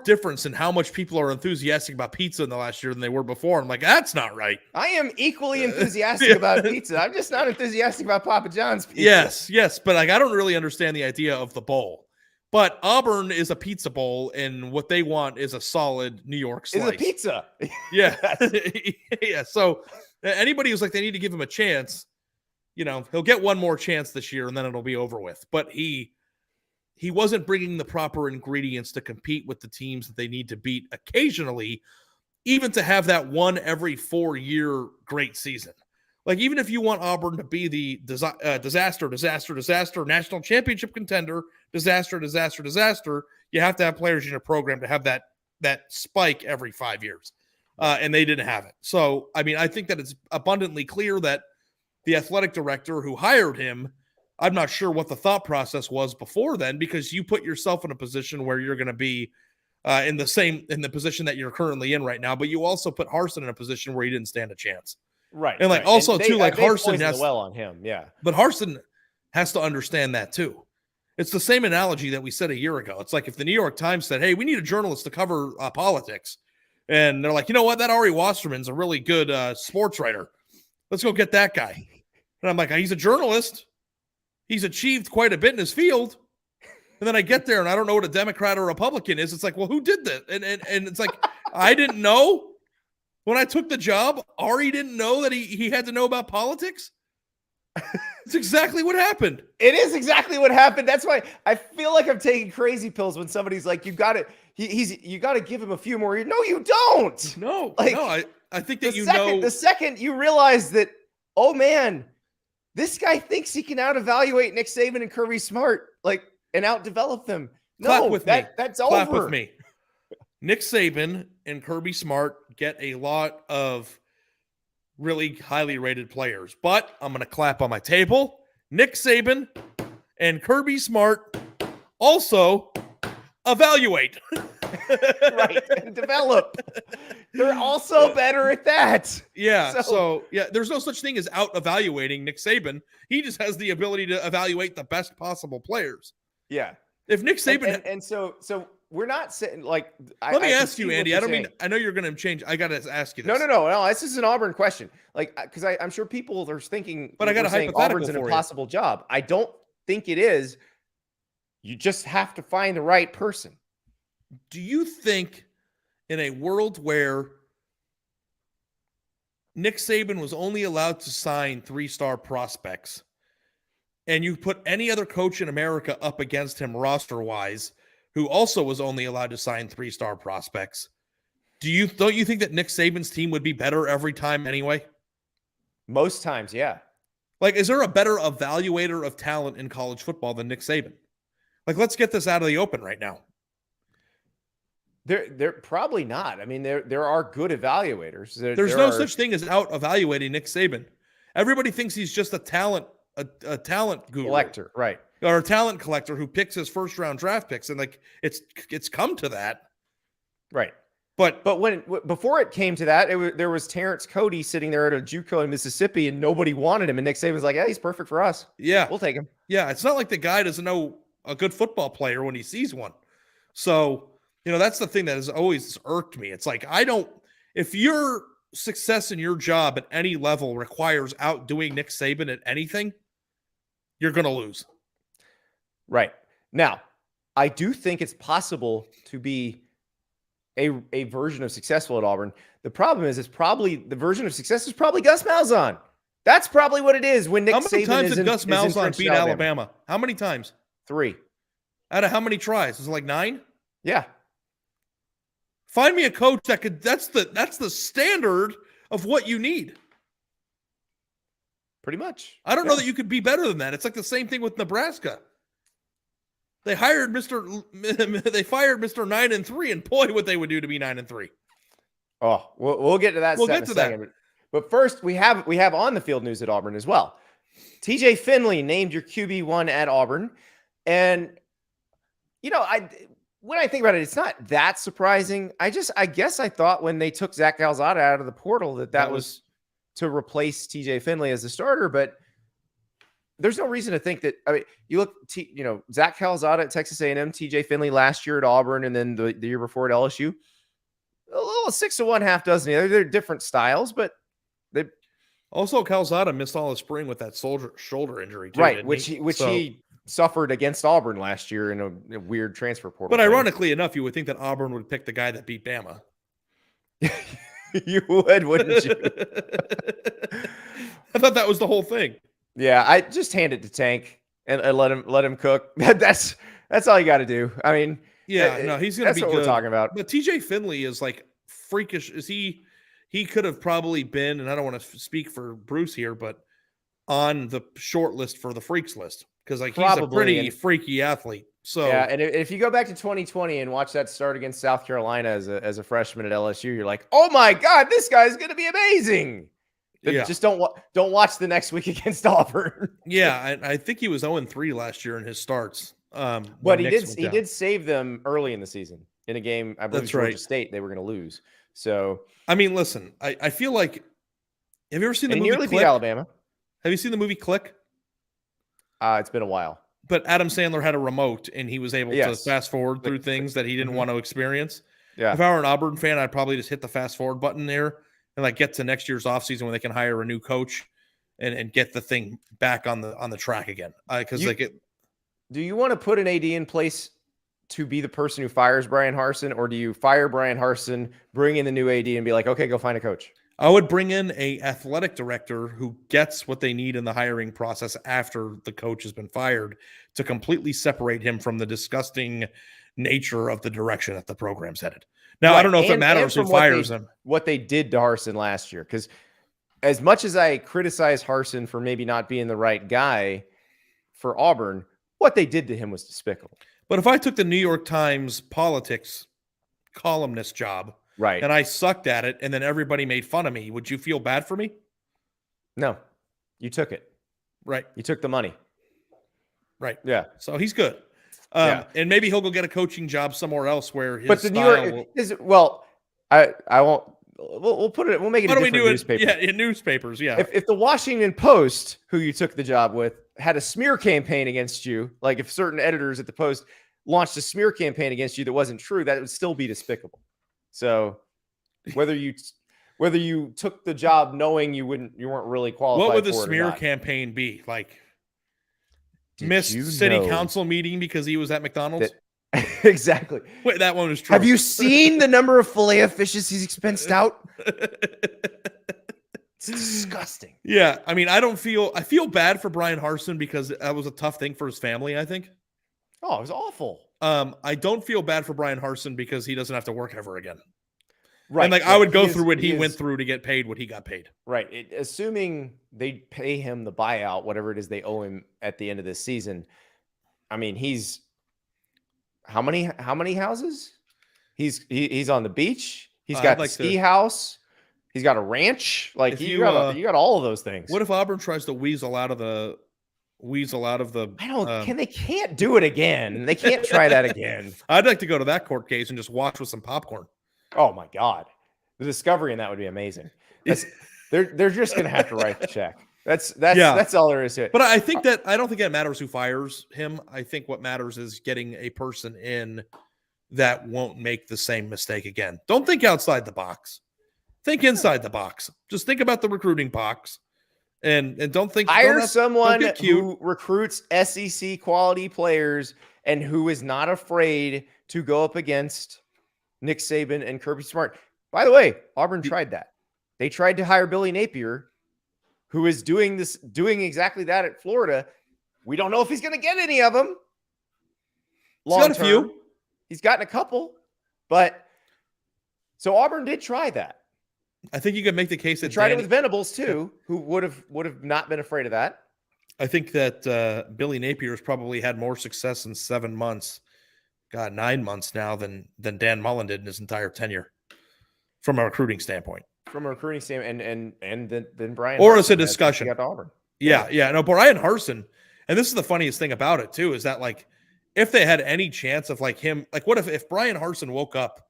difference in how much people are enthusiastic about pizza in the last year than they were before. I'm like, that's not right. I am equally enthusiastic about pizza. I'm just not enthusiastic about Papa John's pizza. Yes, but like I don't really understand the idea of the bowl. But Auburn is a pizza bowl, and what they want is a solid New York slice. It's a pizza. Yeah. Yeah. So anybody who's like, they need to give him a chance, he'll get one more chance this year, and then it'll be over with. But he wasn't bringing the proper ingredients to compete with the teams that they need to beat occasionally, even to have that one every 4-year great season. Like, even if you want Auburn to be the disaster, national championship contender, disaster, you have to have players in your program to have that spike every 5 years. And they didn't have it. So, I mean, I think that it's abundantly clear that the athletic director who hired him, I'm not sure what the thought process was before then, because you put yourself in a position where you're going to be in the position that you're currently in right now, but you also put Harsin in a position where he didn't stand a chance. Right. And Harsin has well on him. Yeah. But Harsin has to understand that too. It's the same analogy that we said a year ago. It's like if the New York Times said, hey, we need a journalist to cover politics. And they're like, you know what? That Ari Wasserman's a really good sports writer. Let's go get that guy. And I'm like, he's a journalist. He's achieved quite a bit in his field. And then I get there and I don't know what a Democrat or Republican is. It's like, well, who did that? And it's like, I didn't know. When I took the job, Ari didn't know that he had to know about politics. It's exactly what happened. It is exactly what happened. That's why I feel like I'm taking crazy pills when somebody's like, you got to give him a few more years. No, you don't. No, I think that the second you realize that, oh man, this guy thinks he can out-evaluate Nick Saban and Kirby Smart, and out-develop them. That's over. Clap with me. Nick Saban and Kirby Smart get a lot of really highly rated players, but I'm going to clap on my table. Nick Saban and Kirby Smart also evaluate. Right. And develop. They're also better at that. Yeah. So, there's no such thing as out-evaluating Nick Saban. He just has the ability to evaluate the best possible players. Yeah. If Nick Saban... And so we're not sitting like... Let me ask you, Andy. I know you're going to change. I got to ask you this. No. This is an Auburn question. Because I'm sure people are thinking... But I got a hypothetical Auburn's an impossible job. I don't think it is. You just have to find the right person. Do you think in a world where Nick Saban was only allowed to sign 3-star prospects and you put any other coach in America up against him roster-wise who also was only allowed to sign 3-star prospects, don't you think that Nick Saban's team would be better every time anyway? Most times, yeah. Like, is there a better evaluator of talent in college football than Nick Saban? Like, let's get this out of the open right now. They're probably not. I mean, there are good evaluators. There's no such thing as out evaluating Nick Saban. Everybody thinks he's just a talent guru. Collector, right? Or a talent collector who picks his first round draft picks, and like it's come to that, right? But before it came to that, there was Terrence Cody sitting there at a JUCO in Mississippi, and nobody wanted him. And Nick Saban's like, "Yeah, he's perfect for us. Yeah, we'll take him." Yeah, it's not like the guy doesn't know a good football player when he sees one. So that's the thing that has always irked me. It's like if your success in your job at any level requires outdoing Nick Saban at anything, you're going to lose. Right. Now, I do think it's possible to be a version of successful at Auburn. The problem is the version of success is probably Gus Malzahn. That's probably what it is when Nick Saban is in. How many times did Gus Malzahn beat Alabama? How many times? 3. Out of how many tries? Was it like 9? Yeah. Find me a coach that could. That's the standard of what you need. Pretty much. I don't know that you could be better than that. It's like the same thing with Nebraska. They fired Mr. 9-3, and boy, what they would do to be 9-3. Oh, we'll get to that. We'll get to that. But first, we have on the field news at Auburn as well. TJ Finley named your QB1 at Auburn, and when I think about it, it's not that surprising. I guess I thought when they took Zach Calzada out of the portal that was to replace TJ Finley as the starter, but there's no reason to think that. I mean, you look, Zach Calzada at Texas A&M, TJ Finley last year at Auburn, and then the year before at LSU. A little 6 of one, half dozen the other. They're different styles, but they also Calzada missed all the spring with that shoulder injury, too, right? Which he suffered against Auburn last year in a weird transfer portal. But ironically enough, you would think that Auburn would pick the guy that beat Bama. You would, wouldn't you? I thought that was the whole thing. Yeah, I just hand it to Tank and let him cook. That's all you got to do. I mean, yeah, no, he's going to be that's what good. we're talking about. But TJ Finley is like freakish. He could have probably been, and I don't want to speak for Bruce here, but on the short list for the freaks list because like he's a pretty freaky athlete. So yeah, and if you go back to 2020 and watch that start against South Carolina as a freshman at LSU, you're like, oh my God, this guy's going to be amazing. Yeah. Just don't watch the next week against Auburn. Yeah, I think he was 0-3 last year in his starts. But he did save them early in the season in a game. I believe That's Georgia right. State they were going to lose. So I mean, listen, I feel like have you ever seen the movie nearly Click? beat Alabama? Have you seen the movie Click? It's been a while. But Adam Sandler had a remote and he was able to fast forward through things that he didn't want to experience. Yeah. If I were an Auburn fan, I'd probably just hit the fast forward button there and like get to next year's offseason when they can hire a new coach and get the thing back on the track again. Because do you want to put an AD in place to be the person who fires Brian Harsin, or do you fire Brian Harsin, bring in the new AD, and be like, okay, go find a coach? I would bring in a athletic director who gets what they need in the hiring process after the coach has been fired to completely separate him from the disgusting nature of the direction that the program's headed. Now, right. I don't know if it matters who fires him. What they did to Harsin last year, because as much as I criticize Harsin for maybe not being the right guy for Auburn, what they did to him was despicable. But if I took the New York Times politics columnist job, right, and I sucked at it, and then everybody made fun of me, would you feel bad for me? No, you took it. Right. You took the money. Right. Yeah. So he's good. And maybe he'll go get a coaching job somewhere else where his New York I won't. We'll put it. We'll make it. Why a don't we different do newspaper. it? Yeah, in newspapers. Yeah. If the Washington Post, who you took the job with, had a smear campaign against you, like if certain editors at the Post launched a smear campaign against you that wasn't true, that would still be despicable. So whether you took the job knowing you weren't really qualified. What would the smear campaign be? Like missed city council meeting because he was at McDonald's? Exactly. Wait, that one was true. Have you seen the number of filet of fishes he's expensed out? It's disgusting. Yeah, I mean, I feel bad for Brian Harsin because that was a tough thing for his family, I think. Oh, it was awful. I don't feel bad for Brian Harsin because he doesn't have to work ever again. Right. And I would go through what he went through to get paid what he got paid. Right. Assuming they pay him the buyout, whatever it is they owe him at the end of this season. I mean, he's how many houses? He's on the beach. He's got a ski house. He's got a ranch. Like you got all of those things. What if Auburn tries to weasel out of the? They can't do it again. They can't try that again. I'd like to go to that court case and just watch with some popcorn. Oh my God, the discovery in that would be amazing. They're just gonna have to write the check. That's all there is to it. But I don't think that matters who fires him. I think what matters is getting a person in that won't make the same mistake again. Don't think outside the box. Think inside the box. Just think about the recruiting box. And don't think someone who recruits SEC quality players and who is not afraid to go up against Nick Saban and Kirby Smart. By the way, Auburn tried that. They tried to hire Billy Napier, who is doing exactly that at Florida. We don't know if he's going to get any of them. He's got a few. He's gotten a couple, but so Auburn did try that. I think you could make the case that they tried it with Venables too, who would have not been afraid of that. I think that Billy Napier's probably had more success in 7 months, 9 months now than Dan Mullen did in his entire tenure, from a recruiting standpoint. From a recruiting standpoint, and then Brian, or as a discussion. Got to Auburn. Yeah. No, Brian Harsin, and this is the funniest thing about it too, is that like if they had any chance of like him, like what if Brian Harsin woke up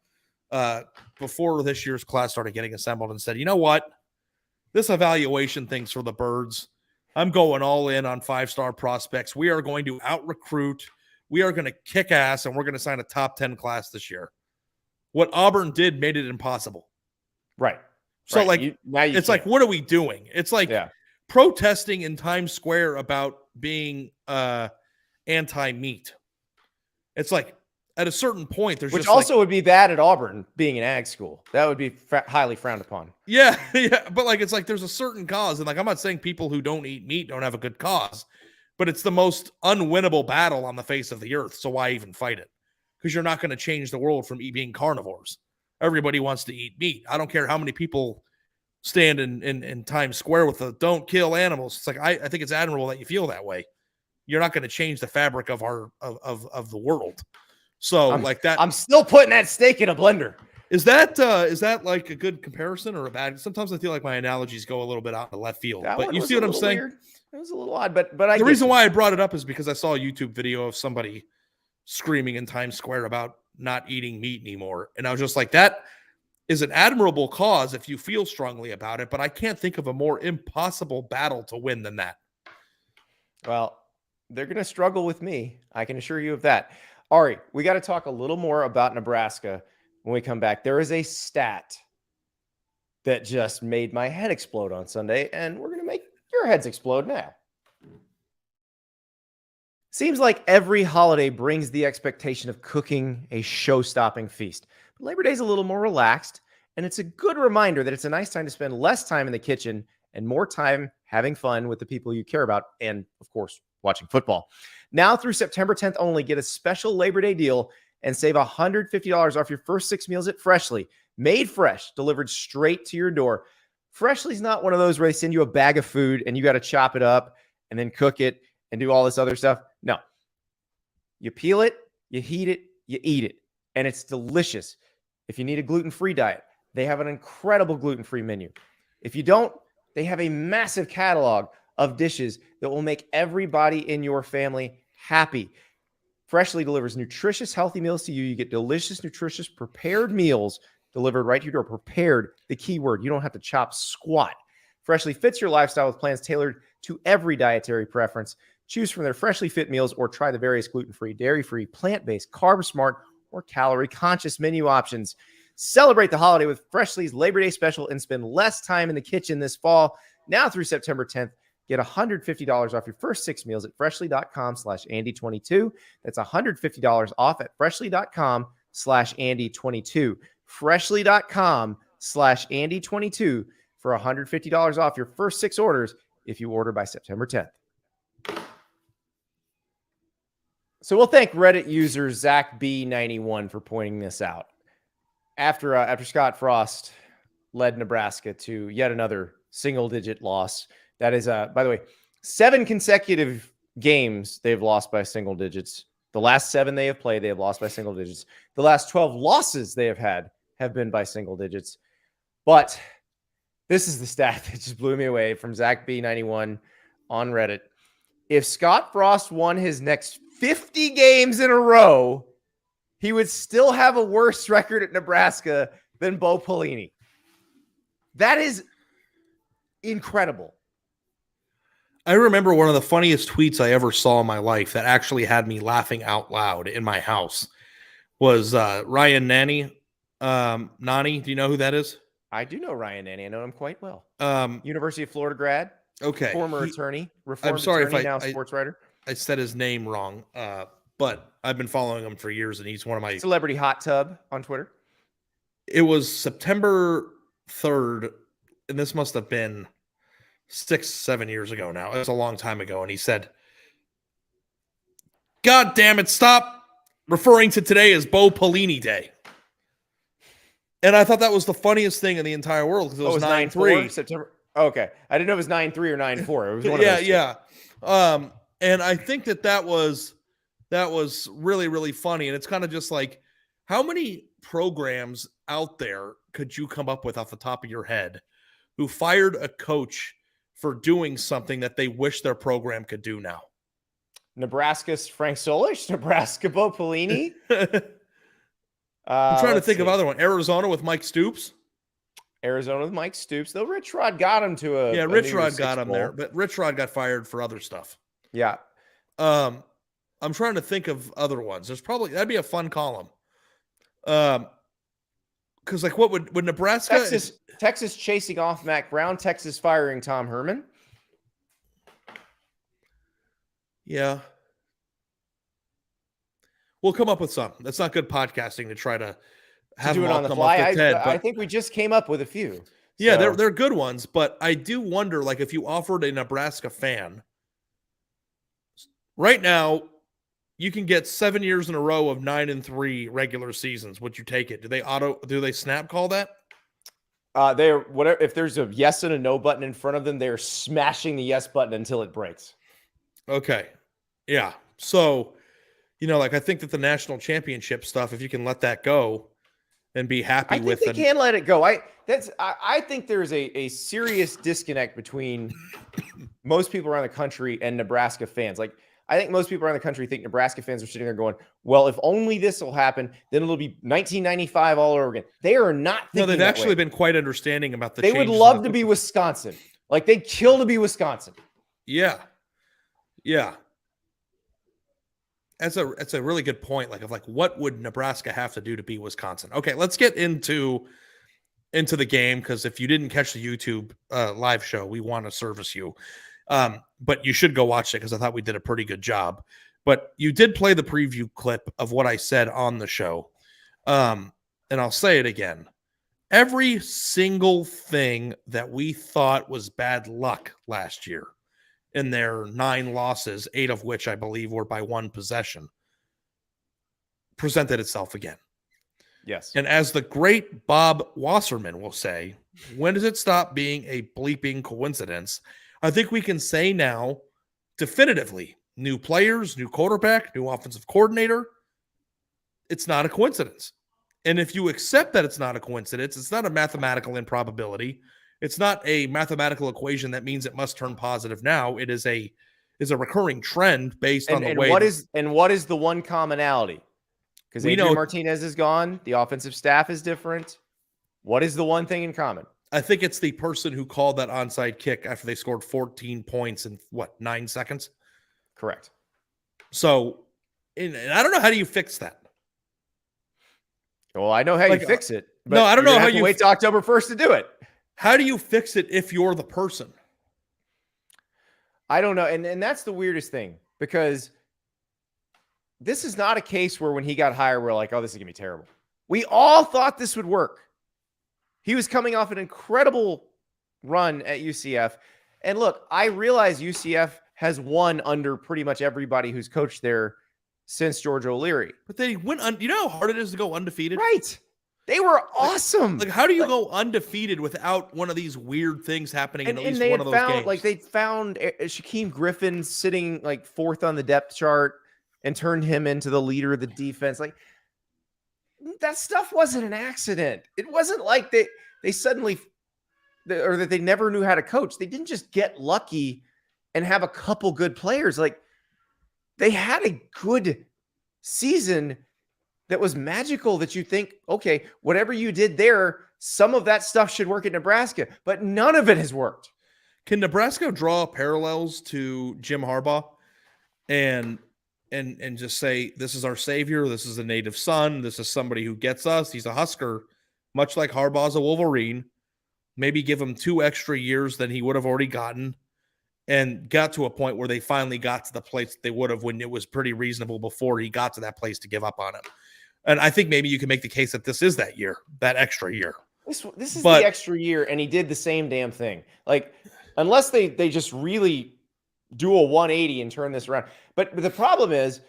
before this year's class started getting assembled and said, you know what, this evaluation thing's for the birds. I'm going all in on 5-star prospects. We are going to out-recruit. We are going to kick ass, and we're going to sign a top 10 class this year. What Auburn did made it impossible. Right. So, right. like, it's can't. Like, what are we doing? It's like protesting in Times Square about being anti-meat. It's like, at a certain point, there's which just also would be bad at Auburn being an ag school. That would be highly frowned upon. Yeah, but like it's like there's a certain cause, and like I'm not saying people who don't eat meat don't have a good cause, but it's the most unwinnable battle on the face of the earth. So why even fight it? Because you're not going to change the world from being carnivores. Everybody wants to eat meat. I don't care how many people stand in Times Square with the "don't kill animals." It's like I think it's admirable that you feel that way. You're not going to change the fabric of our of the world. So like that, I'm still putting that steak in a blender. Is that like a good comparison or a bad? Sometimes I feel like my analogies go a little bit out of left field. But you see what I'm saying? Weird. It was a little odd, but the reason why I brought it up is because I saw a YouTube video of somebody screaming in Times Square about not eating meat anymore, and I was just like, that is an admirable cause if you feel strongly about it. But I can't think of a more impossible battle to win than that. Well, they're going to struggle with me. I can assure you of that. Ari, we got to talk a little more about Nebraska when we come back. There is a stat that just made my head explode on Sunday, and we're going to make your heads explode now. Seems like every holiday brings the expectation of cooking a show-stopping feast. But Labor Day is a little more relaxed, and it's a good reminder that it's a nice time to spend less time in the kitchen and more time having fun with the people you care about and, of course, watching football. Now through September 10th only, get a special Labor Day deal and save $150 off your first 6 meals at Freshly. Made fresh, delivered straight to your door. Freshly's not one of those where they send you a bag of food and you got to chop it up and then cook it and do all this other stuff. No. You peel it, you heat it, you eat it, and it's delicious. If you need a gluten-free diet, they have an incredible gluten-free menu. If you don't, they have a massive catalog of dishes that will make everybody in your family happy. Freshly delivers nutritious, healthy meals to you. You get delicious, nutritious, prepared meals delivered right to your door. Prepared, the key word. You don't have to chop squat. Freshly fits your lifestyle with plans tailored to every dietary preference. Choose from their freshly fit meals or try the various gluten-free, dairy-free, plant-based, carb-smart, or calorie-conscious menu options. Celebrate the holiday with Freshly's Labor Day special and spend less time in the kitchen this fall. Now through September 10th, get $150 off your first 6 meals at freshly.com/Andy22. That's $150 off at freshly.com/Andy22. Freshly.com/Andy22 for $150 off your first 6 orders if you order by September 10th. So we'll thank Reddit user ZachB91 for pointing this out. After Scott Frost led Nebraska to yet another single-digit loss. That is, by the way, 7 consecutive games they've lost by single digits. The last 7 they have played, they have lost by single digits. The last 12 losses they have had have been by single digits. But this is the stat that just blew me away from ZachB91 on Reddit. If Scott Frost won his next 50 games in a row, he would still have a worse record at Nebraska than Bo Pelini. That is incredible. I remember one of the funniest tweets I ever saw in my life that actually had me laughing out loud in my house was Ryan Nanny. Nani, do you know who that is? I do know Ryan Nanny. I know him quite well. University of Florida grad. Okay. Former attorney. Reformed I'm sorry attorney, if now sports writer. I said his name wrong, but I've been following him for years, and he's one of my... Celebrity Hot Tub on Twitter. It was September 3rd, and this must have been 6-7 years ago now. It was a long time ago, and he said, "God damn it, stop referring to today as Bo Pelini Day." And I thought that was the funniest thing in the entire world because it was 9/3. September. Oh, okay. I didn't know it was 9/3 or 9/4. It was one of those two. Yeah. And I think that was really, really funny. And it's kind of just like, how many programs out there could you come up with off the top of your head who fired a coach for doing something that they wish their program could do now? Nebraska's Frank Solich, Nebraska Bo Pelini. I'm trying to think of see. other one. Arizona with Mike Stoops. Arizona with Mike Stoops. Though Rich Rod got him to a Yeah, a Rich New Rod Year's got Six him bowl. there, but Rich Rod got fired for other stuff. Yeah. I'm trying to think of other ones. That'd be a fun column. Because like, what would Nebraska? Texas chasing off Mac Brown. Texas firing Tom Herman. Yeah. We'll come up with some. That's not good podcasting to try to have Do them it all on the come fly. off the head. I think we just came up with a few. Yeah, So- they're good ones, but I do wonder, like, if you offered a Nebraska fan right now, you can get 7 years in a row of 9-3 regular seasons. Would you take it? Do they snap call that? They're whatever. If there's a yes and a no button in front of them, they're smashing the yes button until it breaks. Okay. Yeah. So, like, I think that the national championship stuff, if you can let that go and be happy I think with they can let it go. I think there's a serious disconnect between most people around the country and Nebraska fans. Like, I think most people around the country think Nebraska fans are sitting there going, well, if only this will happen, then it'll be 1995 all over again. They are not thinking No, they've that actually way. been quite understanding about the They would changes in love the to be football. Wisconsin. Like, they'd kill to be Wisconsin. Yeah. Yeah. That's a really good point. Like, what would Nebraska have to do to beat Wisconsin? Okay, let's get into the game, because if you didn't catch the YouTube live show, we want to service you. But you should go watch it, because I thought we did a pretty good job. But you did play the preview clip of what I said on the show. And I'll say it again. Every single thing that we thought was bad luck last year in their 9 losses, 8 of which I believe were by 1 possession, presented itself again. Yes. And as the great Bob Wasserman will say, when does it stop being a bleeping coincidence? I think we can say now definitively, new players, new quarterback, new offensive coordinator, it's not a coincidence. And if you accept that it's not a coincidence, it's not a mathematical improbability. It's not a mathematical equation that means it must turn positive now. It is a recurring trend based on the way. What is the one commonality? Because Adrian Martinez is gone. The offensive staff is different. What is the one thing in common? I think it's the person who called that onside kick after they scored 14 points in 9 seconds? Correct. So, and I don't know, how do you fix that? Well, I know how you fix it. But no, I don't know how you wait till October 1st to do it. How do you fix it if you're the person? I don't know. And that's the weirdest thing, because this is not a case where when he got hired, we're like, oh, this is going to be terrible. We all thought this would work. He was coming off an incredible run at UCF. And look, I realize UCF has won under pretty much everybody who's coached there since George O'Leary. But they went you know how hard it is to go undefeated? Right. They were awesome. Like, how do you go undefeated without one of these weird things happening in at least one of those games? Like, they found Shaquem Griffin sitting like 4th on the depth chart and turned him into the leader of the defense. Like, that stuff wasn't an accident. It wasn't like they suddenly, or that they never knew how to coach. They didn't just get lucky and have a couple good players. Like, they had a good season that was magical, that you think, okay, whatever you did there, some of that stuff should work at Nebraska, but none of it has worked. Can Nebraska draw parallels to Jim Harbaugh and just say, this is our savior, this is a native son, this is somebody who gets us, he's a Husker, much like Harbaugh's a Wolverine, maybe give him 2 extra years than he would have already gotten, and got to a point where they finally got to the place they would have when it was pretty reasonable before he got to that place to give up on him. And I think maybe you can make the case that this is that year, that extra year. This is the extra year, and he did the same damn thing. Like, unless they just really do a 180 and turn this around. But the problem is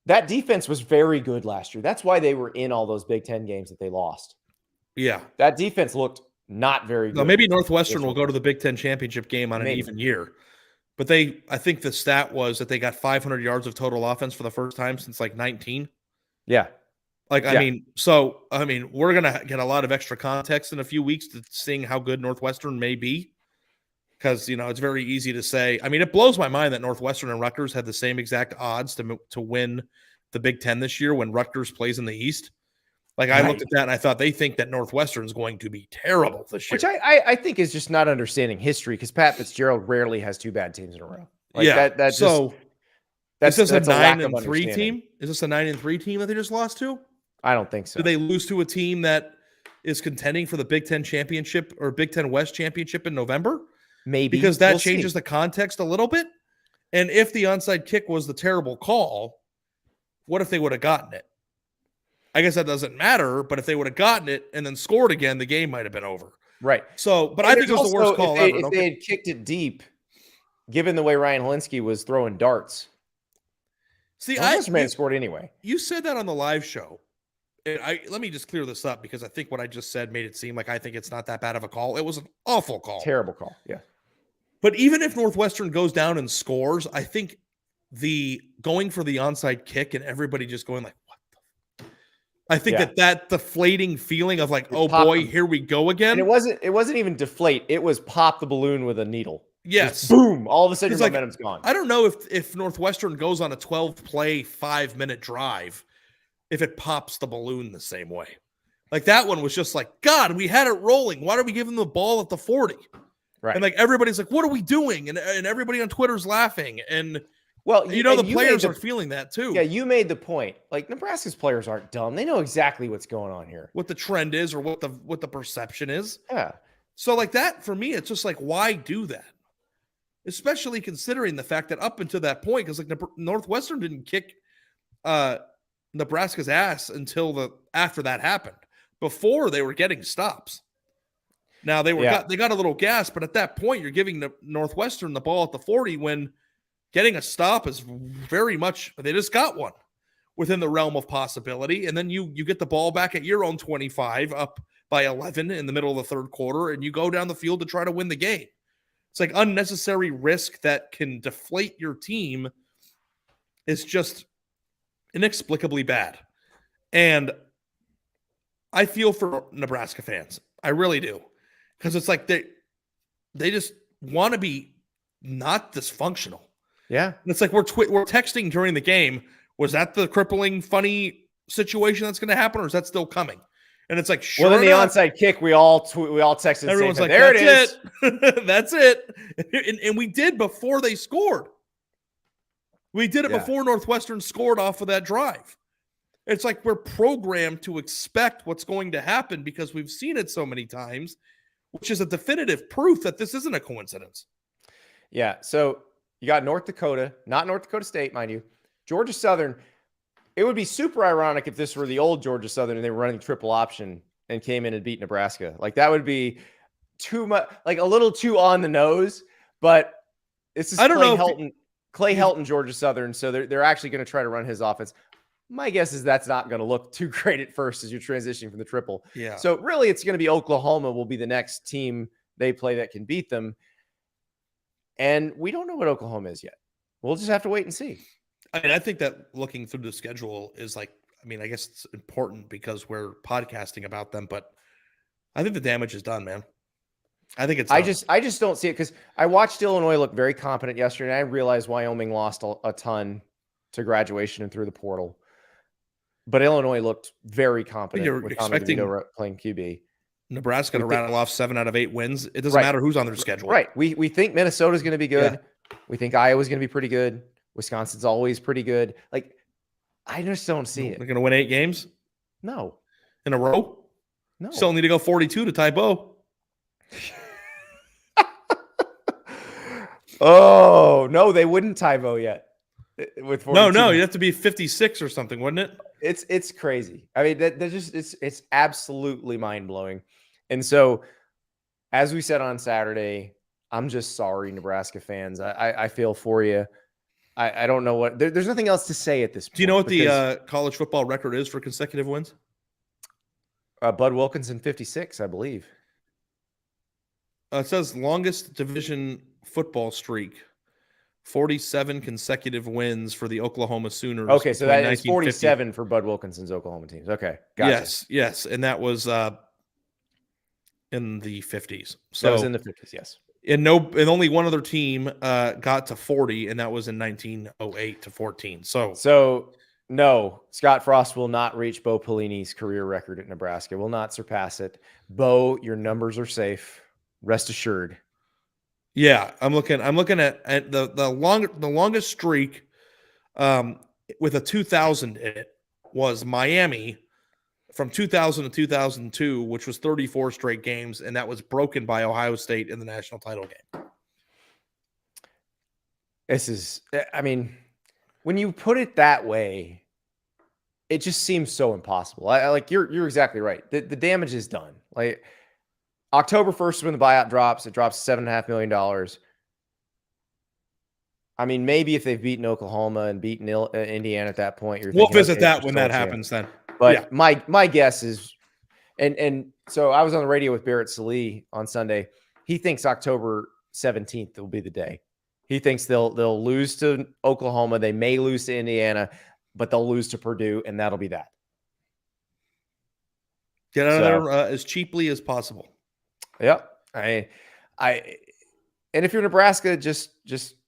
that defense was very good last year. That's why they were in all those Big Ten games that they lost. Yeah. That defense looked not very good. Now, maybe Northwestern will go to the Big Ten championship game on an even year. But I think the stat was that they got 500 yards of total offense for the first time since like 19. Yeah. We're going to get a lot of extra context in a few weeks to seeing how good Northwestern may be. because, it's very easy to say. I mean, it blows my mind that Northwestern and Rutgers had the same exact odds to win the Big Ten this year when Rutgers plays in the East. Like, I looked at that and I thought they think that Northwestern is going to be terrible this year. Which I think is just not understanding history, because Pat Fitzgerald rarely has 2 bad teams in a row. Like that's a 9-3 team? Is this a 9-3 team that they just lost to? I don't think so. Did they lose to a team that is contending for the Big Ten championship or Big Ten West championship in November? Maybe. Because that changes the context a little bit. And if the onside kick was the terrible call, what if they would have gotten it? I guess that doesn't matter, but if they would have gotten it and then scored again, the game might have been over. Right. So, but I think it was the worst call ever. If they had kicked it deep, given the way Ryan Helinski was throwing darts, scored anyway. You said that on the live show. Let me just clear this up, because I think what I just said made it seem like I think it's not that bad of a call. It was an awful call. Terrible call. Yeah. But even if Northwestern goes down and scores, I think the going for the onside kick and everybody just going like, what the I think that deflating feeling of like, oh boy, here we go again. And it wasn't even deflate. It was pop the balloon with a needle. Yes. Just boom. All of a sudden, your momentum's gone. I don't know if Northwestern goes on a 12-play, 5-minute drive, if it pops the balloon the same way. Like, that one was just like, God, we had it rolling. Why are we giving the ball at the 40? Right. And like, everybody's like, what are we doing? And everybody on Twitter's laughing. And well, the players are feeling that too. Yeah, you made the point. Like, Nebraska's players aren't dumb. They know exactly what's going on here. What the trend is, or what the perception is. Yeah. So like that, for me, it's just like, why do that? Especially considering the fact that up until that point, because like Northwestern didn't kick Nebraska's ass until after that happened. Before, they were getting stops. Now they got a little gas, but at that point, you're giving the Northwestern the ball at the 40 when getting a stop is very much, they just got one within the realm of possibility. And then you get the ball back at your own 25, up by 11 in the middle of the third quarter, and you go down the field to try to win the game. It's like unnecessary risk that can deflate your team is just inexplicably bad. And I feel for Nebraska fans. I really do. Because it's like they just want to be not dysfunctional. Yeah. And it's like we're texting during the game. Was that the crippling, funny situation that's going to happen, or is that still coming? And it's like, sure. Well, then the onside kick, we all texted. Everyone's like, there it is. That's it. And we did before they scored. We did it before Northwestern scored off of that drive. It's like we're programmed to expect what's going to happen because we've seen it so many times, which is a definitive proof that this isn't a coincidence. Yeah. So you got North Dakota, not North Dakota State, mind you. Georgia Southern. It would be super ironic if this were the old Georgia Southern and they were running triple option and came in and beat Nebraska. Like, that would be too much, like a little too on the nose. But this is Clay Helton, Georgia Southern. So they're actually going to try to run his offense. My guess is that's not going to look too great at first as you're transitioning from the triple. Yeah. So really, it's going to be Oklahoma will be the next team they play that can beat them. And we don't know what Oklahoma is yet. We'll just have to wait and see. I mean, I think that looking through the schedule is like, I mean, I guess it's important because we're podcasting about them, but I think the damage is done, man. I think it's done. I just don't see it because I watched Illinois look very competent yesterday. And I realized Wyoming lost a ton to graduation and through the portal. But Illinois looked very competent. You're with expecting playing QB. Nebraska to rattle off 7 out of 8 wins. It doesn't matter who's on their schedule. Right. We think Minnesota's going to be good. Yeah. We think Iowa's going to be pretty good. Wisconsin's always pretty good. Like, I just don't see it. They're going to win 8 games? No. In a row? No. Still need to go 42 to tie Bo. Oh, no, they wouldn't tie Bo yet. With 42. No, you'd have to be 56 or something, wouldn't it? It's crazy. I mean, that just it's absolutely mind-blowing. And so, as we said on Saturday, I'm just sorry, Nebraska fans. I feel for you. I don't know what there's nothing else to say at this point. Do you know what the college football record is for consecutive wins? Bud Wilkinson 56, I believe. It says longest division football streak, 47 consecutive wins for the Oklahoma Sooners. Okay, so that is 47 for Bud Wilkinson's Oklahoma teams. Okay, gotcha. Yes, and that was in the 50s. So that was in the 50s, yes. And only one other team got to 40, and that was in 1908 to 14. So no, Scott Frost will not reach Bo Pelini's career record at Nebraska. Will not surpass it. Bo, your numbers are safe. Rest assured. Yeah, I'm looking at the longest streak with a 2000 in it was Miami from 2000 to 2002, which was 34 straight games, and that was broken by Ohio State in the national title game. When you put it that way, it just seems so impossible. You're exactly right. The damage is done. Like October 1st, when the buyout drops, it drops $7.5 million. I mean, maybe if they've beaten Oklahoma and beaten Indiana at that point, we'll visit that when that happens then. But yeah. my guess is, and so I was on the radio with Barrett Sallee on Sunday. He thinks October 17th will be the day. He thinks they'll lose to Oklahoma. They may lose to Indiana, but they'll lose to Purdue, and that'll be that. Get out of there as cheaply as possible. Yep. And if you're Nebraska, just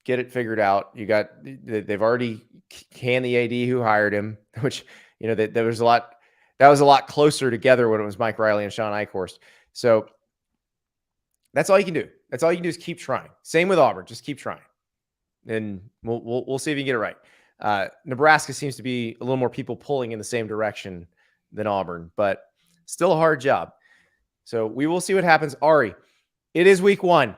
get it figured out. They've already canned the AD who hired him, which, that was a lot closer together when it was Mike Riley and Sean Eichhorst. So that's all you can do. That's all you can do is keep trying. Same with Auburn. Just keep trying. And we'll see if you can get it right. Nebraska seems to be a little more people pulling in the same direction than Auburn, but still a hard job. So we will see what happens. Ari, it is week 1.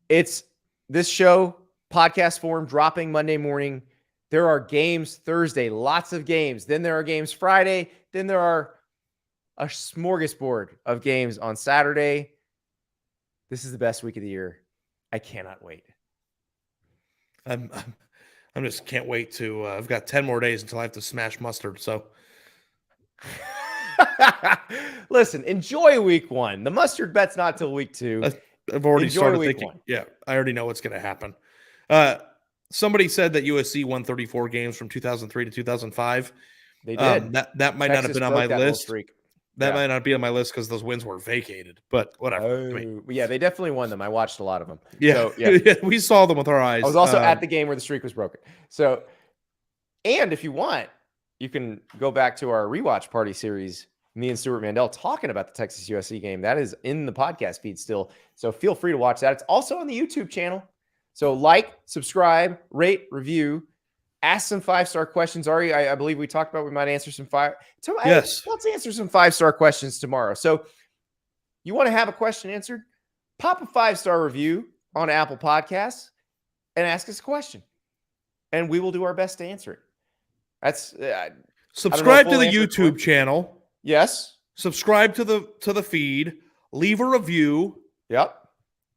It's this show, podcast form, dropping Monday morning. There are games Thursday, lots of games. Then there are games Friday. Then there are a smorgasbord of games on Saturday. This is the best week of the year. I cannot wait. I'm just can't wait to. I've got 10 more days until I have to smash mustard. So, listen, enjoy week 1. The mustard bet's not till week 2. I've already started week thinking. 1. Yeah, I already know what's going to happen. Somebody said that USC won 34 games from 2003 to 2005. They did. That might not have been on my list. That might not be on my list because those wins were vacated, but whatever. Yeah, they definitely won them. I watched a lot of them. Yeah, so, yeah. We saw them with our eyes. I was also at the game where the streak was broken. So, and if you want, you can go back to our rewatch party series, me and Stuart Mandel talking about the Texas USC game. That is in the podcast feed still. So feel free to watch that. It's also on the YouTube channel. So like, subscribe, rate, review. Ask some 5-star questions. Ari, I believe we talked about we might answer some Yes. Let's answer some 5-star questions tomorrow. So you want to have a question answered? Pop a 5-star review on Apple Podcasts and ask us a question. And we will do our best to answer it. That's subscribe to the YouTube channel. Yes. Subscribe to the feed. Leave a review. Yep.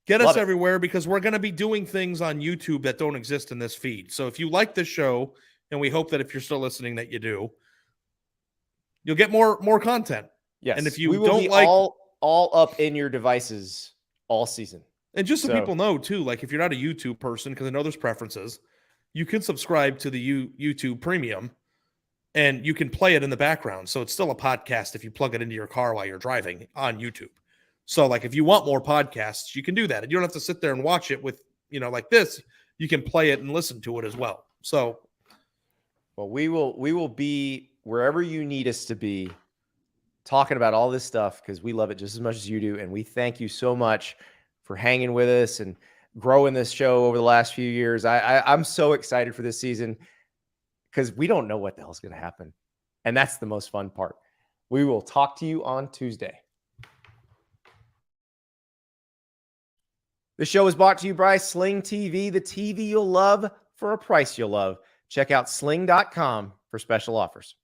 Get us everywhere because we're going to be doing things on YouTube that don't exist in this feed. So if you like this show, and we hope that if you're still listening that you do, you'll get more content. Yes. And if you we will don't be like all up in your devices all season. And just so people know too, like if you're not a YouTube person, because I know there's preferences, you can subscribe to the YouTube Premium and you can play it in the background. So it's still a podcast if you plug it into your car while you're driving on YouTube. So like if you want more podcasts, you can do that. And you don't have to sit there and watch it with, like this. You can play it and listen to it as well. So we will be wherever you need us to be talking about all this stuff because we love it just as much as you do. And we thank you so much for hanging with us and growing this show over the last few years. I'm so excited for this season because we don't know what the hell's going to happen. And that's the most fun part. We will talk to you on Tuesday. The show is brought to you by Sling TV, the TV you'll love for a price you'll love. Check out sling.com for special offers.